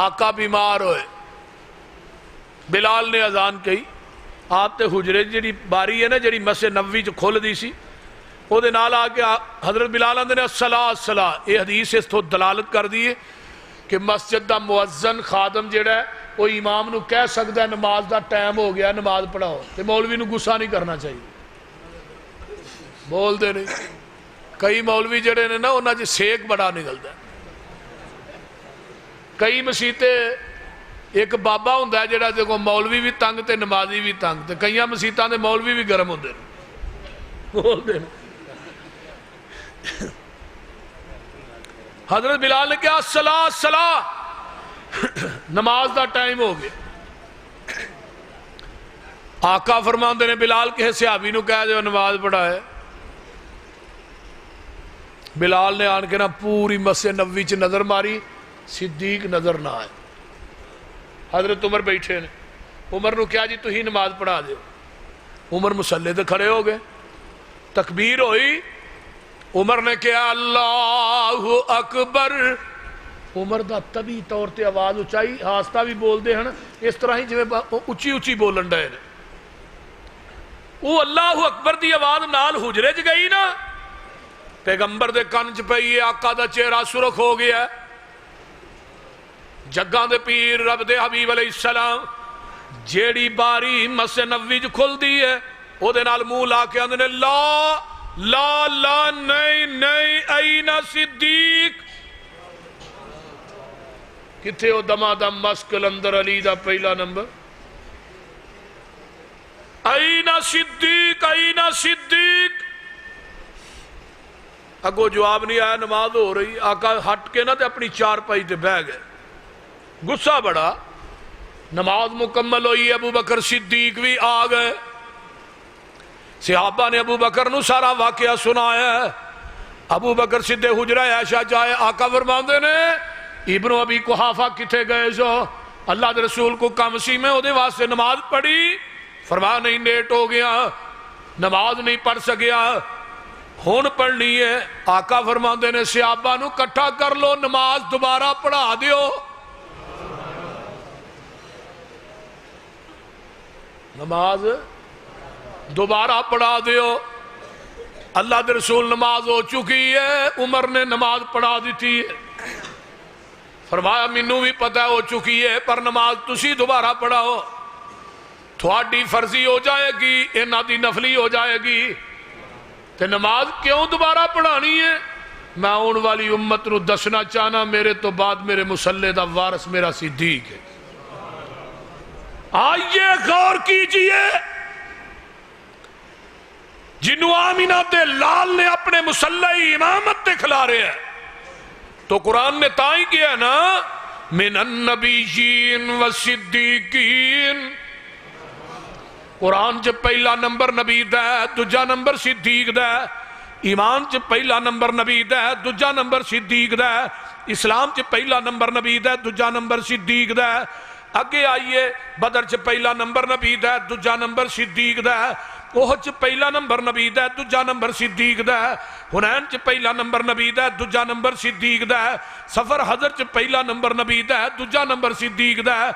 C: آقا بیمار ہوئے، بلال نے اذان کہی، آپ تے حجرے جڑی باری ہے نا جڑی مسجد نبوی جو کھول دی سی، او دے نال آ کے حضرت بلال آندے نے الصلاۃ الصلاۃ، یہ حدیث اس تو دلالت کر دی ہے کہ مسجد دا مؤذن خادم جڑا ہے وہ امام نو کہہ سکتا ہے نماز دا ٹائم ہو گیا نماز پڑھاؤ، تے مولوی نو غصہ نہیں کرنا چاہیے، بول دے نہیں۔ کئی مولوی جڑے نے نا انہاں چ سیک بڑا نکلدا ہے، کئی مسیتیں ایک بابا ہوندہ ہے جڑا دیکھو مولوی بھی تنگ تے نمازی بھی تنگ، تے کئیاں مسیتاں دے مولوی بھی گرم ہوندے نے، بول دے حضرت بلال نے کہا الصلاۃ الصلاۃ، نماز دا ٹائم ہو گیا۔ آقا فرماندے نے بلال کے صحابی نو کہہ دے نماز پڑھائے۔ بلال نے آن کے نا پوری مسجد نبوی چ نظر ماری، صدیق نظر نہ آئے۔ حضرت عمر بیٹھے نے، عمر نو کیا جی تو ہی نماز پڑھا دے، عمر مسلے تے کھڑے ہو گئے، تکبیر ہوئی، عمر نے کہا اللہ اکبر، عمر دا طبی طور تے آواز اچائی، آستہ بھی بول دے ہیں اس طرح ہی جو اچھی اچھی بولن ڈائے نے، وہ اللہ اکبر دی آواز نال حجرے چ گئی نا، پیغمبر دے کن چ پئی ہے، آقا دا چہرہ سرخ ہو گیا ہے، جگاں دے پیر رب دے حبیب علیہ السلام جیڑی باری مسجد نبوی جو کھل دی ہے، او دے نال منہ لا کے آندے نے لا لا لا نہیں نہیں اینا صدیق کتھے او دما دم مسکل اندر علی دا پہلا نمبر اینا صدیق اینا صدیق اگو جواب نہیں آیا نماز ہو رہی آقا ہٹ کے نہ تے اپنی چار پائی تے بہ گئے غصہ بڑا نماز مکمل ہوئی ابو بکر صدیق بھی آ گئے صحابہ نے ابو بکر نو سارا واقعہ سنایا ابو بکر سدھے حجرہ عائشہ جائے آقا فرماندے نے ابن ابی قحافہ کتھے گئے سو اللہ دے رسول کو کم سی میں او دے واسطے نماز پڑھی فرمایا نہیں لیٹ ہو گیا نماز نہیں پڑھ سکیا ہون پڑھنی ہے آقا فرماندے نے صحابہ نو کٹھا کر لو نماز دوبارہ پڑھا دیو نماز دوبارہ پڑھا دیو اللہ دے رسول نماز ہو چکی ہے عمر نے نماز پڑھا دیتی ہے فرمایا مینوں بھی پتہ ہو چکی ہے پر نماز تسی دوبارہ پڑھاؤ تھوڑی فرضی ہو جائے گی انہاں دی نفلی ہو جائے گی تے نماز کیوں دوبارہ پڑھانی ہے میں آن والی امت نو دسنا چاہنا میرے تو بعد میرے مصلی دا وارث میرا صدیق ہے آئیے غور کیجئے جنہوں آمینہ دے لال نے اپنے مصلی امامت تے کھلا رہے ہیں تو قرآن نے تائیں کیا نا من النبیین والصدیقین قرآن چ پہلا نمبر نبی دا ہے دوجا نمبر صدیق دا ہے ایمان چ پہلا نمبر نبی دا ہے دوجا نمبر صدیق دا ہے اسلام چ پہلا نمبر نبی دا ہے دوجا نمبر صدیق دا ہے اگے آئیے بدر چ پہلا نمبر نبی دا ہے دوجا نمبر صدیق دا ہے احد چ پہلا نمبر نبی دا ہے دوجا نمبر صدیق دا ہے حنین چ پہلا نمبر نبی دا ہے دوجا نمبر صدیق دا ہے سفر حضر چ پہلا نمبر نبی دا ہے دوجا نمبر صدیق دا ہے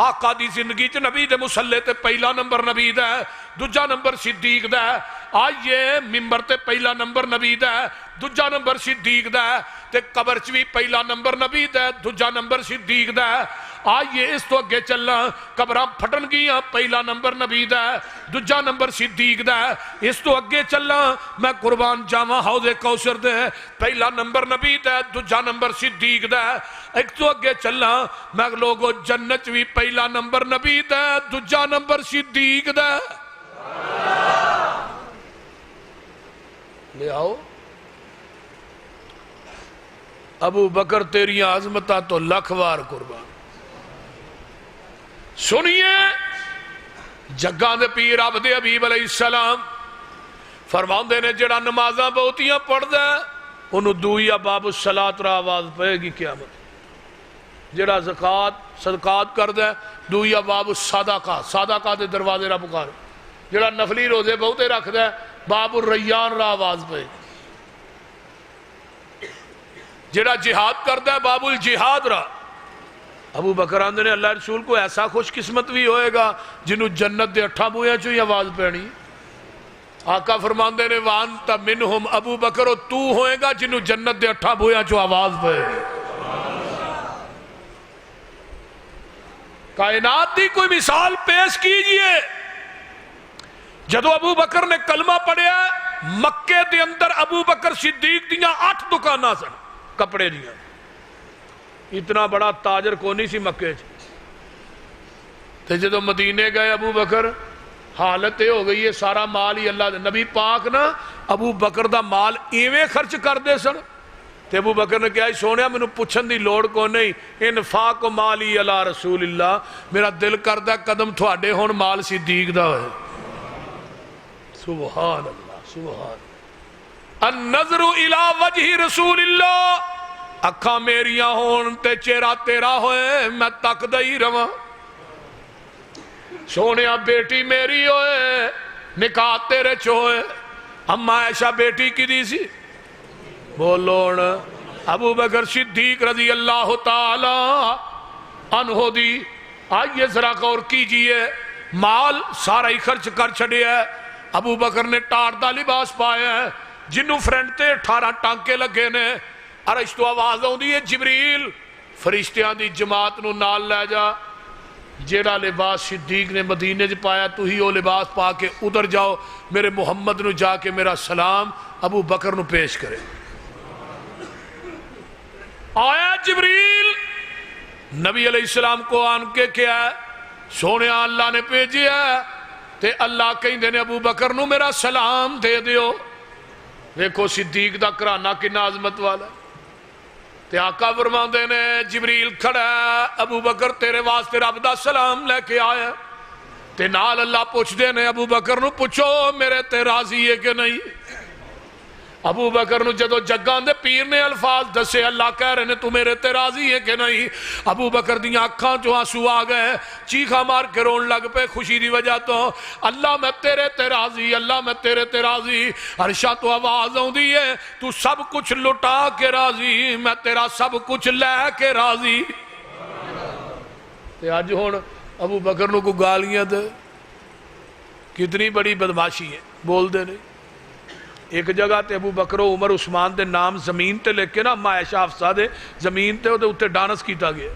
C: آقا دی زندگی چ نبی دے مصلی تے پہلا نمبر نبی دا ہے دوجا نمبر صدیق دا ہے آئیے ممبر تے پہلا نمبر نبی دا ہے دوجا نمبر صدیق دا ہے تے قبر چ بھی پہلا نمبر نبی دا ہے دوجا نمبر صدیق دا ہے آئیے اس تو اگے چلنا قبراں پھٹن گیاں پہلا نمبر نبی دا ہے دوجا نمبر صدیق دا ہے اس تو اگے چلنا میں قربان جاواں حوض کوثر دے پہلا نمبر نبی دا ہے دوجا نمبر صدیق دا ہے ایک تو اگے چلنا میں لوگو جنت بھی پہلا نمبر نبی دا ہے دوجا نمبر صدیق دا ہے لے آؤ ابو بکر تیری عظمتہ تو لکھ وار قربان سنیے جگاں دے پیر عبد حبیب علیہ السلام فرماندے نے جڑا نمازاں بہتیاں پڑھ دے انہوں دویا باب الصلاۃ را آواز پائے گی قیامت جڑا زکات صدقات کر دے دویا باب الصدقہ صدقہ دے دروازے را پکار جڑا نفلی روزے بہتے رکھ دے باب الریان را آواز پائے گی جڑا جہاد کر دے باب الجہاد را ابو بکر آندے نے اللہ رسول کو ایسا خوش قسمت بھی ہوئے گا جنہوں جنت دے اٹھا بویا چوئی آواز پہنی آقا فرماندے نے وانتا منہم ابو بکر و تو ہوئے گا جنہوں جنت دے اٹھا بویا چو آواز پہنی کائنات دی کوئی مثال پیش کیجئے جدو ابو بکر نے کلمہ پڑھیا مکے دے اندر ابو بکر صدیق دیاں 8 دکانہ سن کپڑے دیاں اتنا بڑا تاجر کو نہیں سی مکے تے جدو مدینے گئے ابو بکر حالت ہو گئی ہے سارا مال ہی اللہ دے نبی پاک نا ابو بکر دا مال ایویں خرچ کر دے سن تے ابو بکر نے کہا سونیا میں نے پوچھن دی لوڑ کو نہیں انفاق مالی علی رسول اللہ میرا دل کردہ قدم تھوڑے ہون مال صدیق دا ہوئے سبحان اللہ سبحان النظر الى وجہ رسول اللہ اکھاں میریاں ہون تے چہرہ تیرا ہوئے میں تک دئی رواں سونیا بیٹی میری ہوئے نکاح تیرے چھوئے اما عائشہ بیٹی کی دی سی بولون ابو بکر صدیق رضی اللہ تعالی عنہ دی آئیے ذرا غور کیجئے مال سارا ہی خرچ کر چھڑے ہے ابو بکر نے ٹار دا لباس پایا ہے جنہوں فرنٹ تے 18 ٹانکے لگے نے عرش تو آواز ہوں دی جبریل فرشتیاں دی جماعت نو نال لے جا جیڑا لباس صدیق نے مدینے چ پایا تو ہی وہ لباس پا کے ادھر جاؤ میرے محمد نو جا کے میرا سلام ابو بکر نو پیش کرے. آیا جبریل نبی علیہ السلام کو آن کے کیا ہے سونے اللہ نے بھیجیا ہے تے اللہ کہیں نے ابو بکر نو میرا سلام دے دیو. دیکھو صدیق دا کرانہ کنا عظمت والا تے آقا فرماندے نے جبریل کھڑا ہے ابو بکر تیرے واسطے رب دا سلام لے کے آیا تے نال اللہ پوچھ دے نے ابو بکر نو پوچھو میرے تے راضی ہے کہ نہیں. ابو بکر نو جدو جگان دے پیر نے الفاظ دسے اللہ کہہ رہے نے تو میرے تے راضی ہے کہ نہیں. ابو بکر دیاں اکھاں جو آنسو آ گئے چیخا مار کے رون لگ پہ خوشی دی وجہ تو اللہ میں تیرے تے راضی اللہ میں تیرے تے راضی. عرشاں تو آواز آؤں دی ہے تو سب کچھ لٹا کے راضی میں تیرا سب کچھ لے کے راضی. تے آج ہون ابو بکر نو کو گالیاں دے کتنی بڑی بدماشی ہے بول دے نہیں. ایک جگہ تے ابو بکر و عمر عثمان دے نام زمین تے لے کے نا اما عائشہ حفصہ دے زمین تے اتے ڈانس کیتا گیا.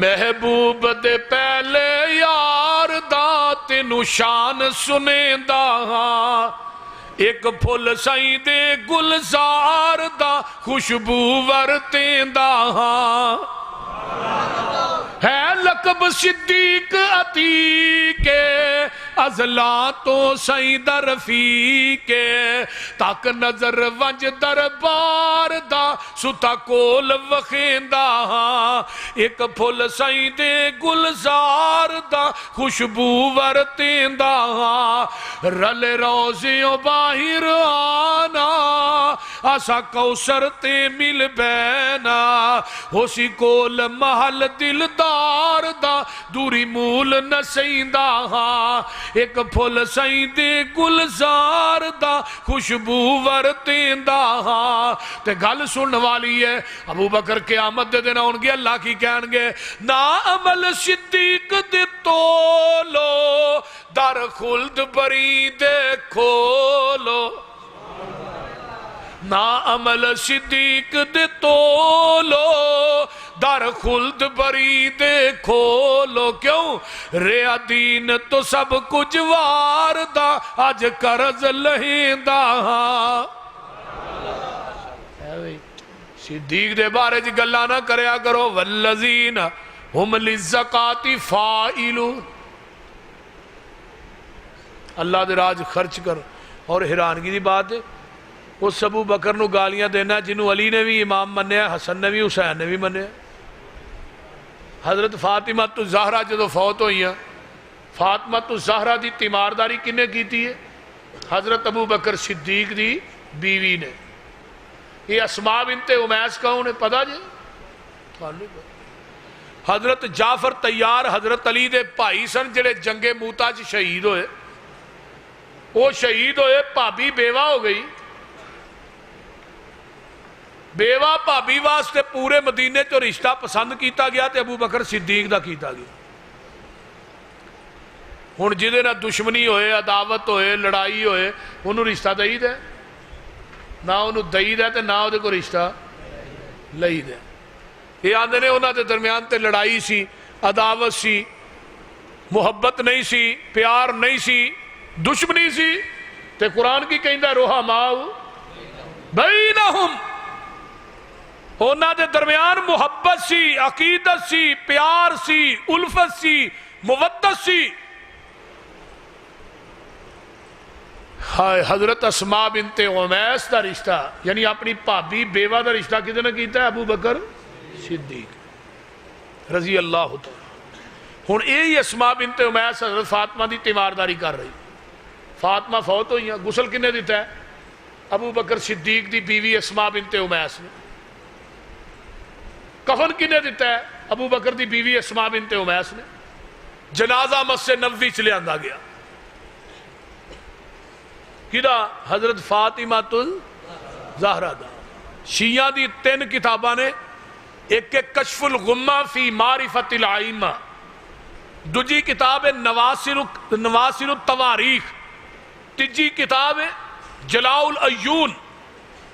C: محبوب دے پہلے یار دا تینو شان سنے دا ایک پھل سائیں دے گلزار دا خوشبو ورتیں دا ہے لقب صدیق عتیق ازلا تو سعید رفیق تاک نظر ونج دربار دا ستا کول وخیندا ایک پھل سعید گلزار دا خوشبو ورتیندا رل روزیوں باہر آنا آسا کوثر تے مل بینا ہوسی کول محل دلدار دا دوری مول نسیندہ ایک پھل سیندے گلزار دا خوشبو ورتیندہ تے گل سن والی ہے ابو بکر قیامت دے دینا ان گے اللہ کی کہن گے نا عمل صدیق دے تولو در خلد بری دے کھولو نا عمل صدیق دے تولو در خلد بری دے کھولو کیوں ریا دین تو سب کچھ واردہ آج کرز لہندہ صدیق دے بارے جی گلہ نہ کریا کرو والذین ہم للزکاة فائلون اللہ دے راج خرچ کر. اور حیرانگی دی بات ہے اس ابو بکر نو گالیاں دینا جنہوں علی نے بھی امام منیا حسن نے بھی حسین نے بھی منیا. حضرت فاطمہ تو زہرہ جدو فوت ہوئی ہیں فاطمہ تو زہرہ دی تیمارداری کنے کیتی ہے حضرت ابو بکر صدیق دی بیوی نے. یہ اسماء بنت امیس کون ہے پتہ جی حضرت جعفر تیار حضرت علی دے بھائی سن جڑے جنگ موتا چ شہید ہوئے وہ شہید ہوئے بھابی بیوہ ہو گئی بیوہ بھابی واسطے پورے مدینے تو رشتہ پسند کیتا گیا تے ابو بکر صدیق دا کیتا گیا. ہن جدے نہ دشمنی ہوئے عداوت ہوئے لڑائی ہوئے انہوں رشتہ دئی دے نہ انہوں دئی دے تے نہ دے کو رشتہ لئی دے. یہ آندے نے انہوں دے درمیان تے لڑائی سی عداوت سی محبت نہیں سی پیار نہیں سی دشمنی سی تے قرآن کی کہیں دا روحا ماؤ بینہم انہوں دے درمیان محبت سی عقیدت سی پیار سی الفت سی مودت سی. حضرت اسماء بنت امیس دا رشتہ یعنی اپنی بھابی بیوہ دا رشتہ کدھے نے کیتا ہے ابو بکر صدیق رضی اللہ تعالی. ہن یہی اسماء بنت امیس حضرت فاطمہ دی تیمارداری کر رہی. فاطمہ فوت ہوئی ہیں غسل کنے دیتا ہے ابو بکر صدیق دی بیوی اسماء بنت امیس نے. کفن کنے دیتا ہے ابو بکر دی بیوی اسماء بنت امیس نے. جنازہ مسجد نبوی چلے آندا گیا کدا حضرت فاطمہ الزہرا دا. شیعہ دی 3 کتاباں نے ایک کشف الغمہ فی معرفت الائمہ دوجی کتاب ہے نواصر التواریخ تیجی کتاب ہے جلاء العیون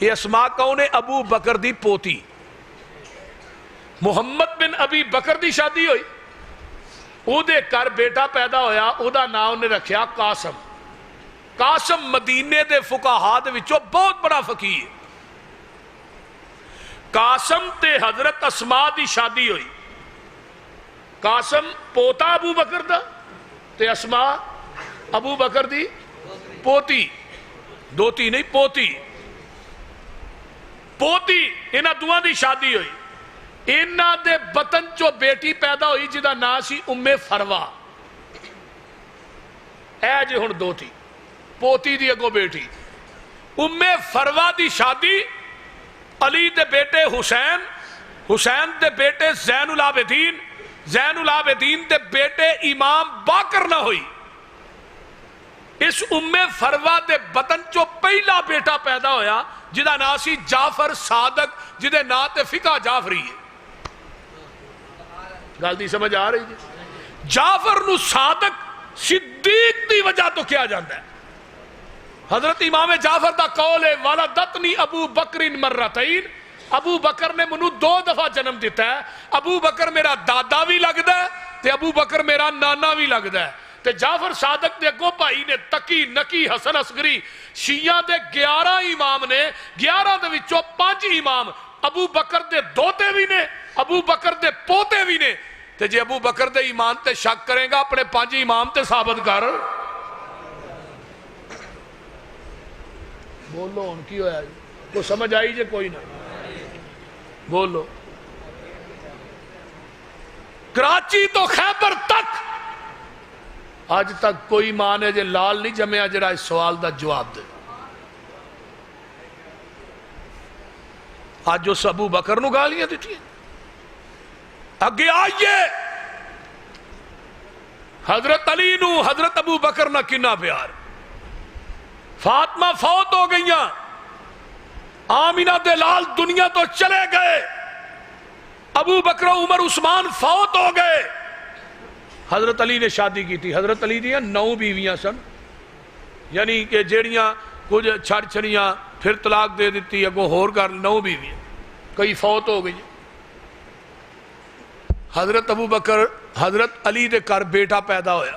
C: یہ اسما کون ہے؟ ابو بکر دی پوتی. محمد بن ابی بکر دی شادی ہوئی, او دے کر بیٹا پیدا ہویا, او دا نام نے رکھیا قاسم. قاسم مدینے دے فقہاء دے وچوں بہت بڑا فقیہ. قاسم تے حضرت اسما دی شادی ہوئی. قاسم پوتا ابو بکر دا تے اسما ابو بکر دی پوتی, دوتی نہیں پوتی. پوتی انہاں دوہاں دی شادی ہوئی. انہاں دے بطن چو بیٹی پیدا ہوئی جدا نام سی ام فروا. اے جے ہن دوتی پوتی دی اگو بیٹی. ام فروا دی شادی علی دے بیٹے حسین, حسین دے بیٹے زین العابدین, زین العابدین دے بیٹے امام باقر نہ ہوئی. اس ام فروا دے بطن چو پہلا بیٹا پیدا ہویا جدا نا سی جعفر صادق, جدے نا تے فقہ جعفری ہے. گل دی سمجھ آ رہی ہے؟ جعفر نو صادق صدیق دی وجہ تو کیا جاندا ہے. حضرت امام جعفر دا قول ہے والدتنی ابو بکر مرتین, ابو بکر نے منو 2 دفعہ جنم دیتا ہے. ابو بکر میرا دادا بھی لگدا ہے تے ابو بکر میرا نانا بھی لگدا ہے. تے جعفر صادق دے اگو بھائی نے تقی نقی حسن اصغری. شیعہ دے 11 امام نے, 11 دے وچوں 5 امام ابو بکر دے دوتے بھی نے, ابو بکر دے پوتے بھی نے. تے جے ابو بکر دے ایمان تے شک کرے گا اپنے 5 امام تے ثابت کر. بولو ان کی ہویا جی, کو سمجھ آئی جے کوئی نہ بولو. کراچی تو خیبر تک آج تک کوئی ماں نے جے لال نہیں جمعہ جڑا اس سوال دا جواب دے. آج جو ابو بکر نو گالیاں دیتی ہیں. اگے آئیے حضرت علی نو حضرت ابو بکر نہ کنا پیار. فاطمہ فوت ہو گئیاں, آمینہ دے لال دنیا تو چلے گئے, ابو بکر عمر عثمان فوت ہو گئے. حضرت علی نے شادی کی تھی. حضرت علی دیاں 9 بیویاں سن, یعنی کہ جیڑیاں کچھ چھڑ چھڑیاں پھر طلاق دے دیتی اگو ہور کر 9 بیویاں, کئی فوت ہو گئی. حضرت ابو بکر حضرت علی دے کر بیٹا پیدا ہویا,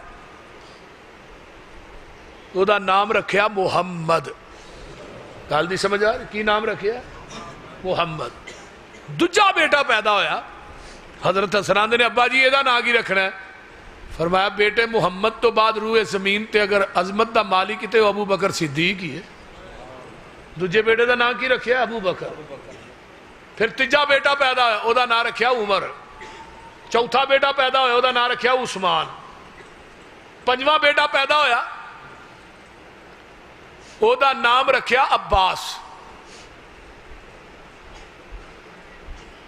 C: او دا نام رکھیا محمد. گل دی سمجھ آ رہی کی نام رکھیا؟ محمد. دجا بیٹا پیدا ہویا, حضرت حسن نے ابا جی یہ نام کی رکھنا ہے. فرمایا بیٹے محمد تو بعد روح زمین تے اگر عظمت دا مالک کتے ابو بکر صدیق ہی ہے. دجے بیٹے دا نام کی رکھیا ابو بکر. پھر تیجا بیٹا پیدا ہویا, او دا نام رکھیا عمر. چوتھا بیٹا پیدا ہویا, او دا نام رکھیا عثمان. پنجواں بیٹا پیدا ہویا, او دا نام رکھیا عباس.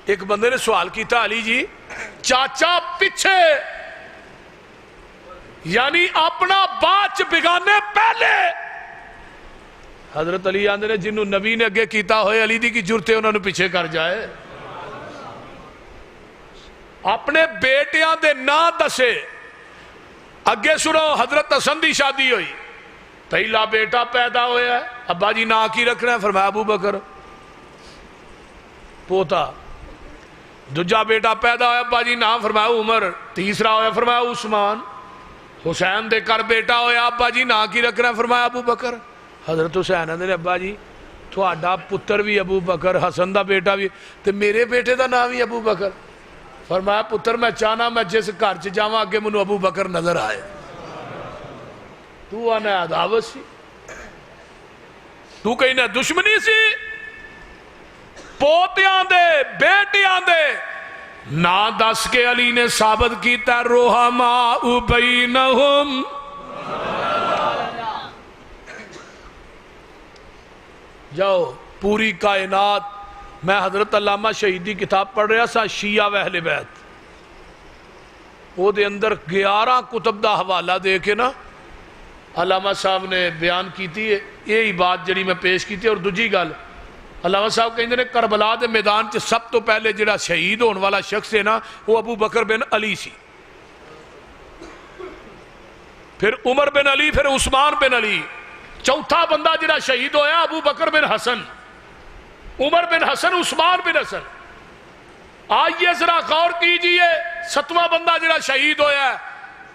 C: ایک بندے نے سوال کیتا علی جی چاچا پیچھے یعنی اپنا باچ بگانے پہلے. حضرت علی آندے نے جنہوں نبی نے اگے کیتا ہوئے علی دی کی جرتے انہوں نے پیچھے کر جائے. اپنے بیٹیاں دے نا دسے. اگے سنو حضرت حسن دی شادی ہوئی, پہلا بیٹا پیدا ہویا ہے, ابا جی نا کی رکھنا ہے؟ فرمایا ابو بکر پوتا. دوجا بیٹا پیدا ہویا, ابا جی نا فرمایا عمر. تیسرا ہویا فرمایا عثمان. حسین دے کر بیٹا ہویا, ابا جی نا کی رکھنا ہے؟ فرمایا ابو بکر. حضرت حسین نے ابا جی تھوڑا پتر بھی ابو بکر, حسن دا بیٹا بھی, تے میرے بیٹے دا نام بھی ابو بکر. فرمایا پتر میں چاہنا میں جس گھر چ جاواں اگے مینوں ابو بکر نظر آئے. تو آنا عداوت سی, تو کہیں نہ دشمنی سی. پوتیاں دے بیٹیاں دے نا دس کے علی نے ثابت کیتا رحماء بینہم. جاؤ پوری کائنات, میں حضرت علامہ شہیدی کتاب پڑھ رہا سا شیعہ و اہل بیت, وہ دے اندر 11 کتب دا حوالہ دے کے نا علامہ صاحب نے بیان کیتی ہے یہی بات جڑی میں پیش کیتی. اور دوجی گل علامہ صاحب کہیں نے کربلا دے میدان چ سب تو پہلے جڑا شہید ہونے والا شخص ہے نا وہ ابو بکر بن علی سی, پھر عمر بن علی, پھر عثمان بن علی. چوتھا بندہ جڑا شہید ہویا ابو بکر بن حسن. عمر بن حسن عثمان بن حسن. آئیے ذرا غور کیجئے 7واں بندہ جڑا شہید ہویا ہے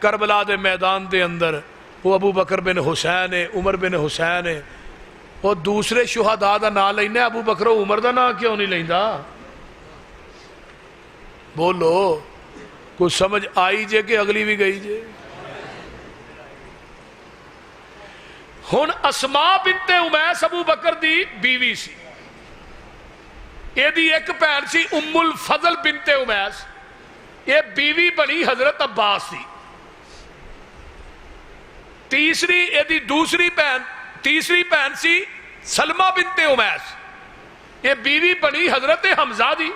C: کربلا دے میدان دے اندر وہ ابو بکر بن حسین ہے, عمر بن حسین ہے. وہ دوسرے شہداء دا نام لینا, ابو بکر و عمر دا نام کیوں نہیں لیندا؟ بولو کچھ سمجھ آئی جے کہ اگلی بھی گئی جے؟ ہن اسماء بنت امیس ابو بکر دی بیوی سی. یہ دی ایک بہن سی ام الفضل بنت امیس, یہ بیوی بنی حضرت عباس سی. تیسری بہن سی سلمہ بنت امیس, یہ بیوی بنی حضرت حمزہ دی.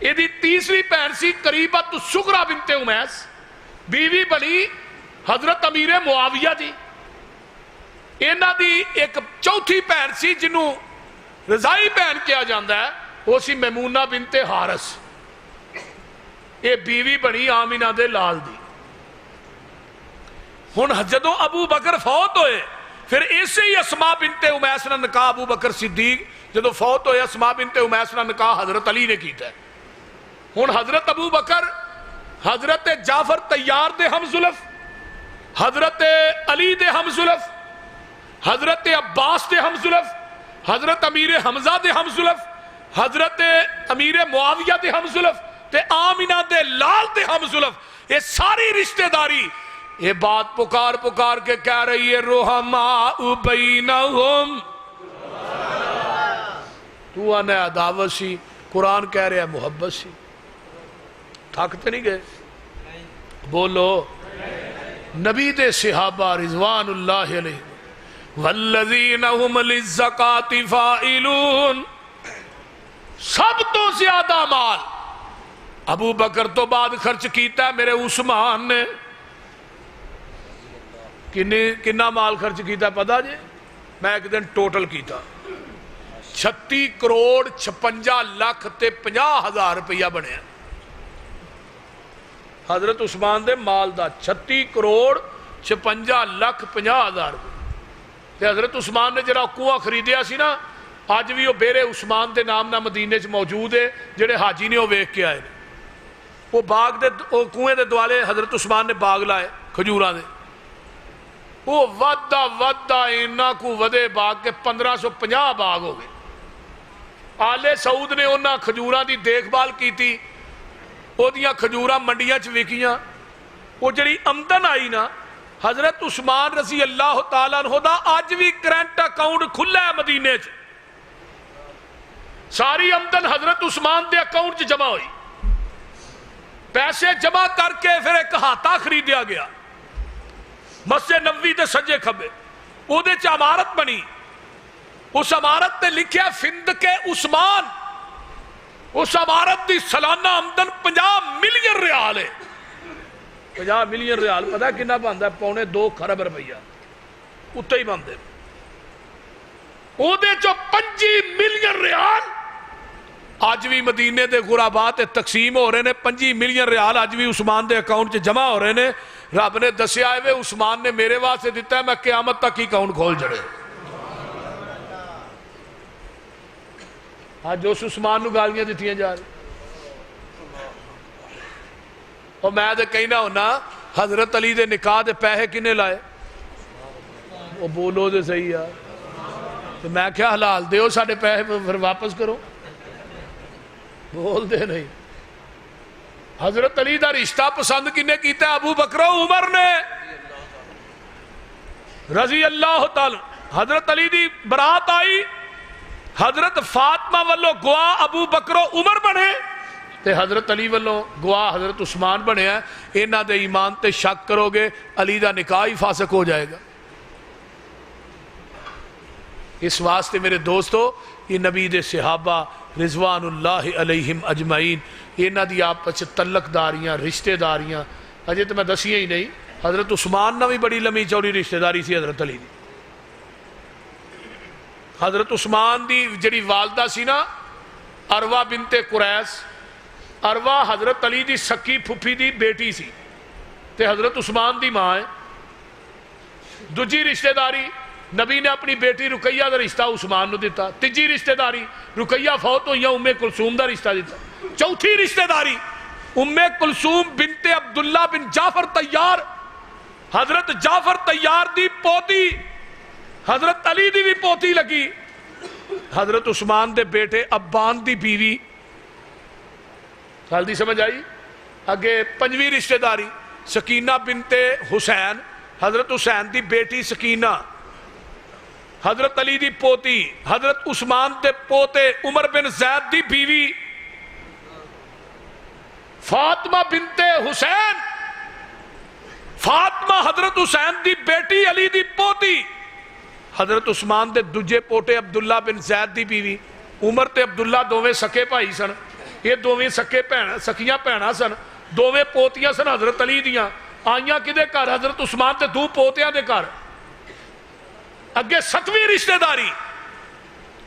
C: یہ دی تیسری بہن سی قریبۃ الصغریٰ بنت امیس, بیوی بنی حضرت امیر معاویہ دی. اینا دی ایک چوتھی بہن سی جنہوں رضائی بہن کیا جاندہ ہے, وہ سی میمونہ بنت حارث, یہ بیوی بنی آمینہ دے لال دی. ہن جدوں ابو بکر فوت ہوئے پھر اسے ہی اسماء بنت امیس نے نکاح ابو بکر صدیق جدوں فوت ہوئے اسماء بنت امیس نے نکاح حضرت علی نے کیتا ہے. ہن حضرت ابو بکر حضرت جعفر طیار دے ہمزلف, حضرت علی دے ہمزلف, حضرت عباس دے ہمزلف, حضرت امیر حمزہ دے ہمزلف, حضرت امیر معاویہ دے ہمزلف تے آمینہ دے لال دے ہمزلف. یہ ساری رشتہ داری یہ بات پکار کے کہہ رہی ہے رحماء بینہم. تو آنا عداوت سی, قرآن کہہ رہے ہیں محبت سی. تھکتے نہیں گئے؟ بولو. نبی دے صحابہ رضوان اللہ علیہ والذین هم للزکاة فاعلون, سب تو زیادہ مال ابو بکر تو بعد خرچ کیتا ہے میرے عثمان نے. کنا مال خرچ کیتا پتا جی؟ میں ایک دن ٹوٹل کیتا 36 کروڑ 56 لاکھ تے 50,000 روپیہ بنے. حضرت عثمان دے مال دا 36 کروڑ 56 لاکھ 50,000 روپیہ. تے حضرت عثمان نے جڑا کنواں خریدیا سی نا, آج بھی وہ بیرے عثمان دے نام نہ مدینے چ موجود ہے, جڑے حاجی نے وہ ویکھ کے آئے. وہ باغ دے کنویں دے دوالے حضرت عثمان نے باغ لائے کھجوراں دے. وہ ودا اینا کو ودے باغ کے 1550 باغ ہو گئے. آلے سعود نے انہاں کھجوراں دی دیکھ بھال کی تھی, وہ دیاں کھجوراں منڈیاں چ ویکیاں. وہ جڑی آمدن آئی نا حضرت عثمان رضی اللہ تعالیٰ عنہ دا آج بھی کرنٹ اکاؤنٹ کھلا ہے مدینے چ. ساری آمدن حضرت عثمان دے اکاؤنٹ چ جمع ہوئی. پیسے جمع کر کے پھر ایک ہاتھا خریدیا گیا مسجد نبوی دے سجے کھبے, او دے چ عمارت بنی. اس عمارت تے لکھیا فندق عثمان. اس عمارت دی سالانہ آمدن 50 ملین ریال ہے. 50 ملین ریال پتہ کنا بنتا ہے؟ 2.25 خرب روپیہ اتنے ہی بنتے. وہ 25 ملین ریال آج بھی مدینے دے غرابات تقسیم ہو رہے ہیں. 25 ملین ریال آج بھی عثمان دے اکاؤنٹ چ جمع ہو رہے ہیں. رب نے دسیا ہے عثمان نے میرے واسطے دیتا ہے, میں قیامت تک ہی اکاؤنٹ کھول جڑے. آج اس عثمان نو گالیاں دیتیاں جا رہی. اور میں تو کہنا ہونا حضرت علی دے نکاح دے پیسے کنے لائے؟ وہ بولو دے صحیح یار. تو میں کیا حلال دیو ساڑھے پیسے پھر واپس کرو. بول دے نہیں. حضرت علی دا رشتہ پسند کنے کیتا ہے؟ ابو بکر و عمر نے رضی اللہ تعالی. حضرت علی دی برات آئی, حضرت فاطمہ والو گواہ ابو بکر و عمر بنے تے حضرت علی والوں گواہ حضرت عثمان بنے ہیں. انہاں دے ایمان تے شک کرو گے علی دا نکاح ہی فاسق ہو جائے گا. اس واسطے میرے دوستو یہ نبی دے صحابہ رضوان اللہ علیہم اجمعین انہاں دی آپس تعلق داریاں رشتہ داریاں اجے تو میں دسیاں ہی نہیں. حضرت عثمان نہ بھی بڑی لمبی چوڑی رشتہ داری سی حضرت علی دی. حضرت عثمان دی جڑی والدہ سی نا عروہ بنت قریس, عروہ حضرت علی دی سکی پھپھی دی بیٹی سی تے حضرت عثمان دی ماں ہے. دوجی رشتہ داری نبی نے اپنی بیٹی رقیہ دا رشتہ عثمان نو دیتا. تیجی رشتہ داری رقیہ فوت ہوئی ام کلثوم دا رشتہ دیتا. چوتھی رشتہ داری ام کلثوم بنت عبداللہ بن جعفر طیار، حضرت جعفر طیار دی پوتی، حضرت علی دی بھی پوتی لگی، حضرت عثمان دے بیٹے عبان دی بیوی. گل دی سمجھ آئی؟ اگے پنجویں رشتہ داری سکینہ بنت حسین، حضرت حسین دی بیٹی سکینہ، حضرت علی دی پوتی، حضرت عثمان دے پوتے عمر بن زید دی بیوی فاطمہ بنت حسین، فاطمہ حضرت حسین دی بیٹی علی دی پوتی، حضرت عثمان دے دجے پوٹے عبداللہ بن زید دی بیوی. عمر تے عبداللہ دوویں سکے بھائی سن، یہ دوویں سکیاں بھیڑاں سن، دوویں پوتیاں سن حضرت علی دیاں. آئیاں کدے گھر؟ حضرت عثمان تے دو پوتیاں دے گھر. اگے ستویں رشتہ داری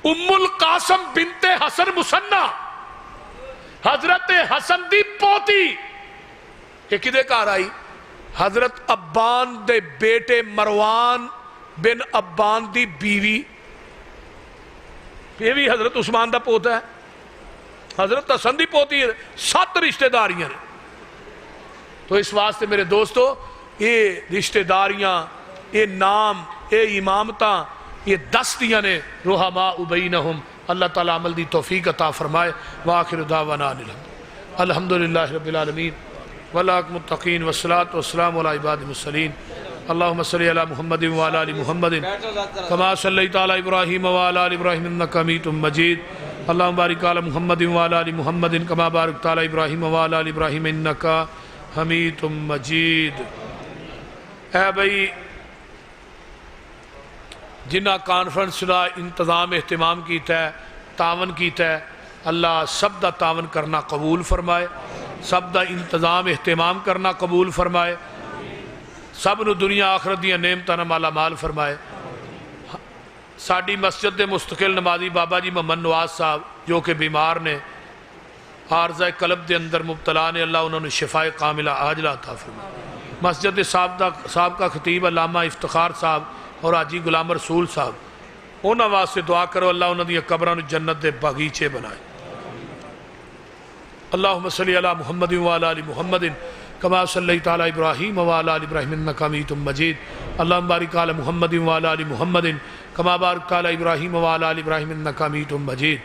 C: ام القاسم بنت حسن مسنہ، حضرت حسن دی پوتی. یہ کدے گھر آئی؟ حضرت عبان دے بیٹے مروان بن عبان دی بیوی. یہ بھی حضرت عثمان دا پوتا ہے، حضرت حسن دی پوتی ہے. 7 رشتہ داریاں. تو اس واسطے میرے دوستو یہ رشتہ داریاں، یہ نام، یہ امامتاں، یہ دستیاں نے رحماء بینہم. اللہ تعالیٰ عمل دی توفیق عطا فرمائے. وآخر دعوانا الحمدللہ رب العالمین والعاقبۃ للمتقین والصلاۃ والسلام علی عباد المرسلین. اللہم صلی علی محمد وعلی آل محمد کما صلیت علی ابراہیم وعلی آل ابراہیم انک حمید مجید. اللہم بارک علی محمد وعلی آل محمد کما بارکت علی ابراہیم وعلی آل ابراہیم انک حمید مجید. اے بھائی جنہ کانفرنس کا انتظام اہتمام کیتا ہے، تعاون کیتا ہے، اللہ سب دا تعاون کرنا قبول فرمائے، سب دا انتظام اہتمام کرنا قبول فرمائے، سب نو دنیا آخرت دیا نعمتاں مالا مال فرمائے. ساڑی مسجد دے مستقل نمازی بابا جی محمد نواز صاحب جو کہ بیمار نے، عارضہ قلب دے اندر مبتلا نے، اللہ انہوں نے شفاء کاملہ عاجلہ عطا فرمائے. مسجد سابقہ خطیب علامہ افتخار صاحب اور حاجی غلام رسول صاحب، انہاں واسطے دعا کرو اللہ انہاں دی قبراں جنت دے باغیچے بنائے. اللہم صلی علی محمد وعلی آل محمد کما صلیت علی ابراہیم وعلی آل ابراہیم انک حمید مجید. اللہم بارک علی محمد وعلی آل محمد کما بارکت علی ابراہیم وعلی آل ابراہیم انک حمید مجید.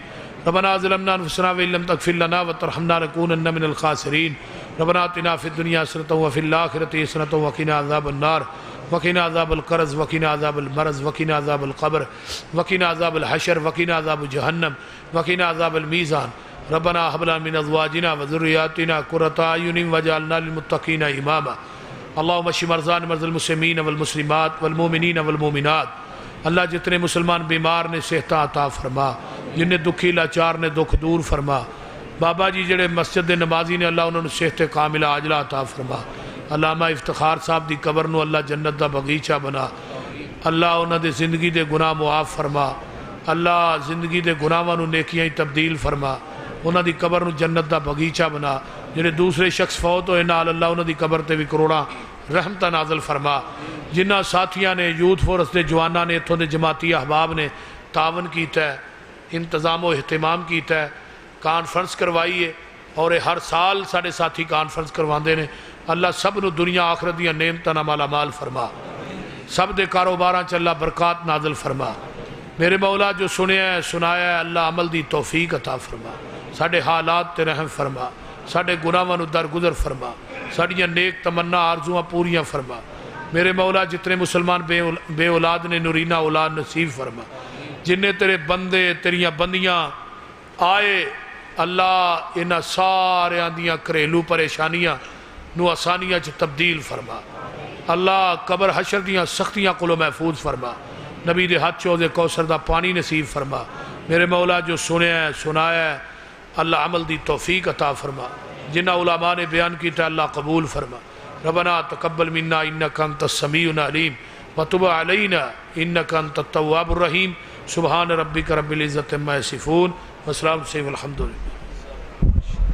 C: ربنا ظلمنا انفسنا وان لم تغفر لنا وترحمنا لنكونن من الخاسرین. ربنا آتنا فی الدنیا حسنۃ وفی الآخرۃ حسنۃ وقنا عذاب النار وقنا عذاب القرز وقنا عذاب المرض وقنا عذاب القبر وقنا عذاب الحشر وقنا عذاب جہنم وقنا عذاب المیزان. ربنا هب لنا من ازواجنا وذرياتنا قرة اعين واجعلنا للمتقين اماما. اللهم اشف مرضانا مرضى المسلمين والمسلمات والمؤمنين والمؤمنات. اللہ جتنے مسلمان بیمار نے صحت عطا فرما، جنہیں دکھی لاچار نے دکھ دور فرما. بابا جی جڑے مسجد نمازی نے، اللہ انہوں نے صحت کاملہ عاجلہ عطا فرما. علامہ افتخار صاحب دی قبر نو اللہ جنت دا باغیچہ بنا. اللہ انہوں دے زندگی دے گناہ معاف فرما. اللہ زندگی دے گناہاں نو نیکیاں تبدیل فرما. انہوں دی قبر نو جنت دا باغیچہ بنا. جڑے دوسرے شخص فوت ہوئے نال اللہ انہوں دی قبر تے بھی کروڑاں رحمتہ نازل فرما. جنہ ساتھیاں نے، یوتھ فورس دے جواناں نے، اتھوں دے جماعتی احباب نے تعاون کیتا ہے، انتظام و اہتمام کیتا ہے، کانفرنس کروائی ہے، اور ہر سال ساڑے ساتھی کانفرنس کرواندے نے. اللہ سب نو دنیا آخرت دیا نعمتاں مالا مال فرما. سب دے کاروباراں چ اللہ برکات نازل فرما. میرے مولا جو سنیا ہے سنایا ہے، اللہ عمل دی توفیق عطا فرما. ساڑے حالات تے رحم فرما، ساڑے گناہاں نو درگزر فرما، ساڑیاں نیک تمنا آرزواں پوریاں فرما. میرے مولا جتنے مسلمان بے اولاد نے نورینہ اولاد نصیب فرما. جنہیں تیرے بندے تیریاں بندیاں آئے، اللہ انہاں سارے آندیاں گھریلو پریشانیاں نو آسانیاں چ تبدیل فرما. اللہ قبر حشر دیاں سختیاں کولوں محفوظ فرما. نبی دے ہاتھ چو دے کوثر دا پانی نصیب فرما. میرے مولا جو سنیا ہے سنایا ہے، اللہ عمل دی توفیق عطا فرما. جنہ علماء نے بیان کیتا اللہ قبول فرما. ربنا تقبل منا انک انت السمیع العلیم وتب علینا انک انت التواب الرحیم. سبحان ربک رب العزت عما یصفون وسلام والحمدللہ.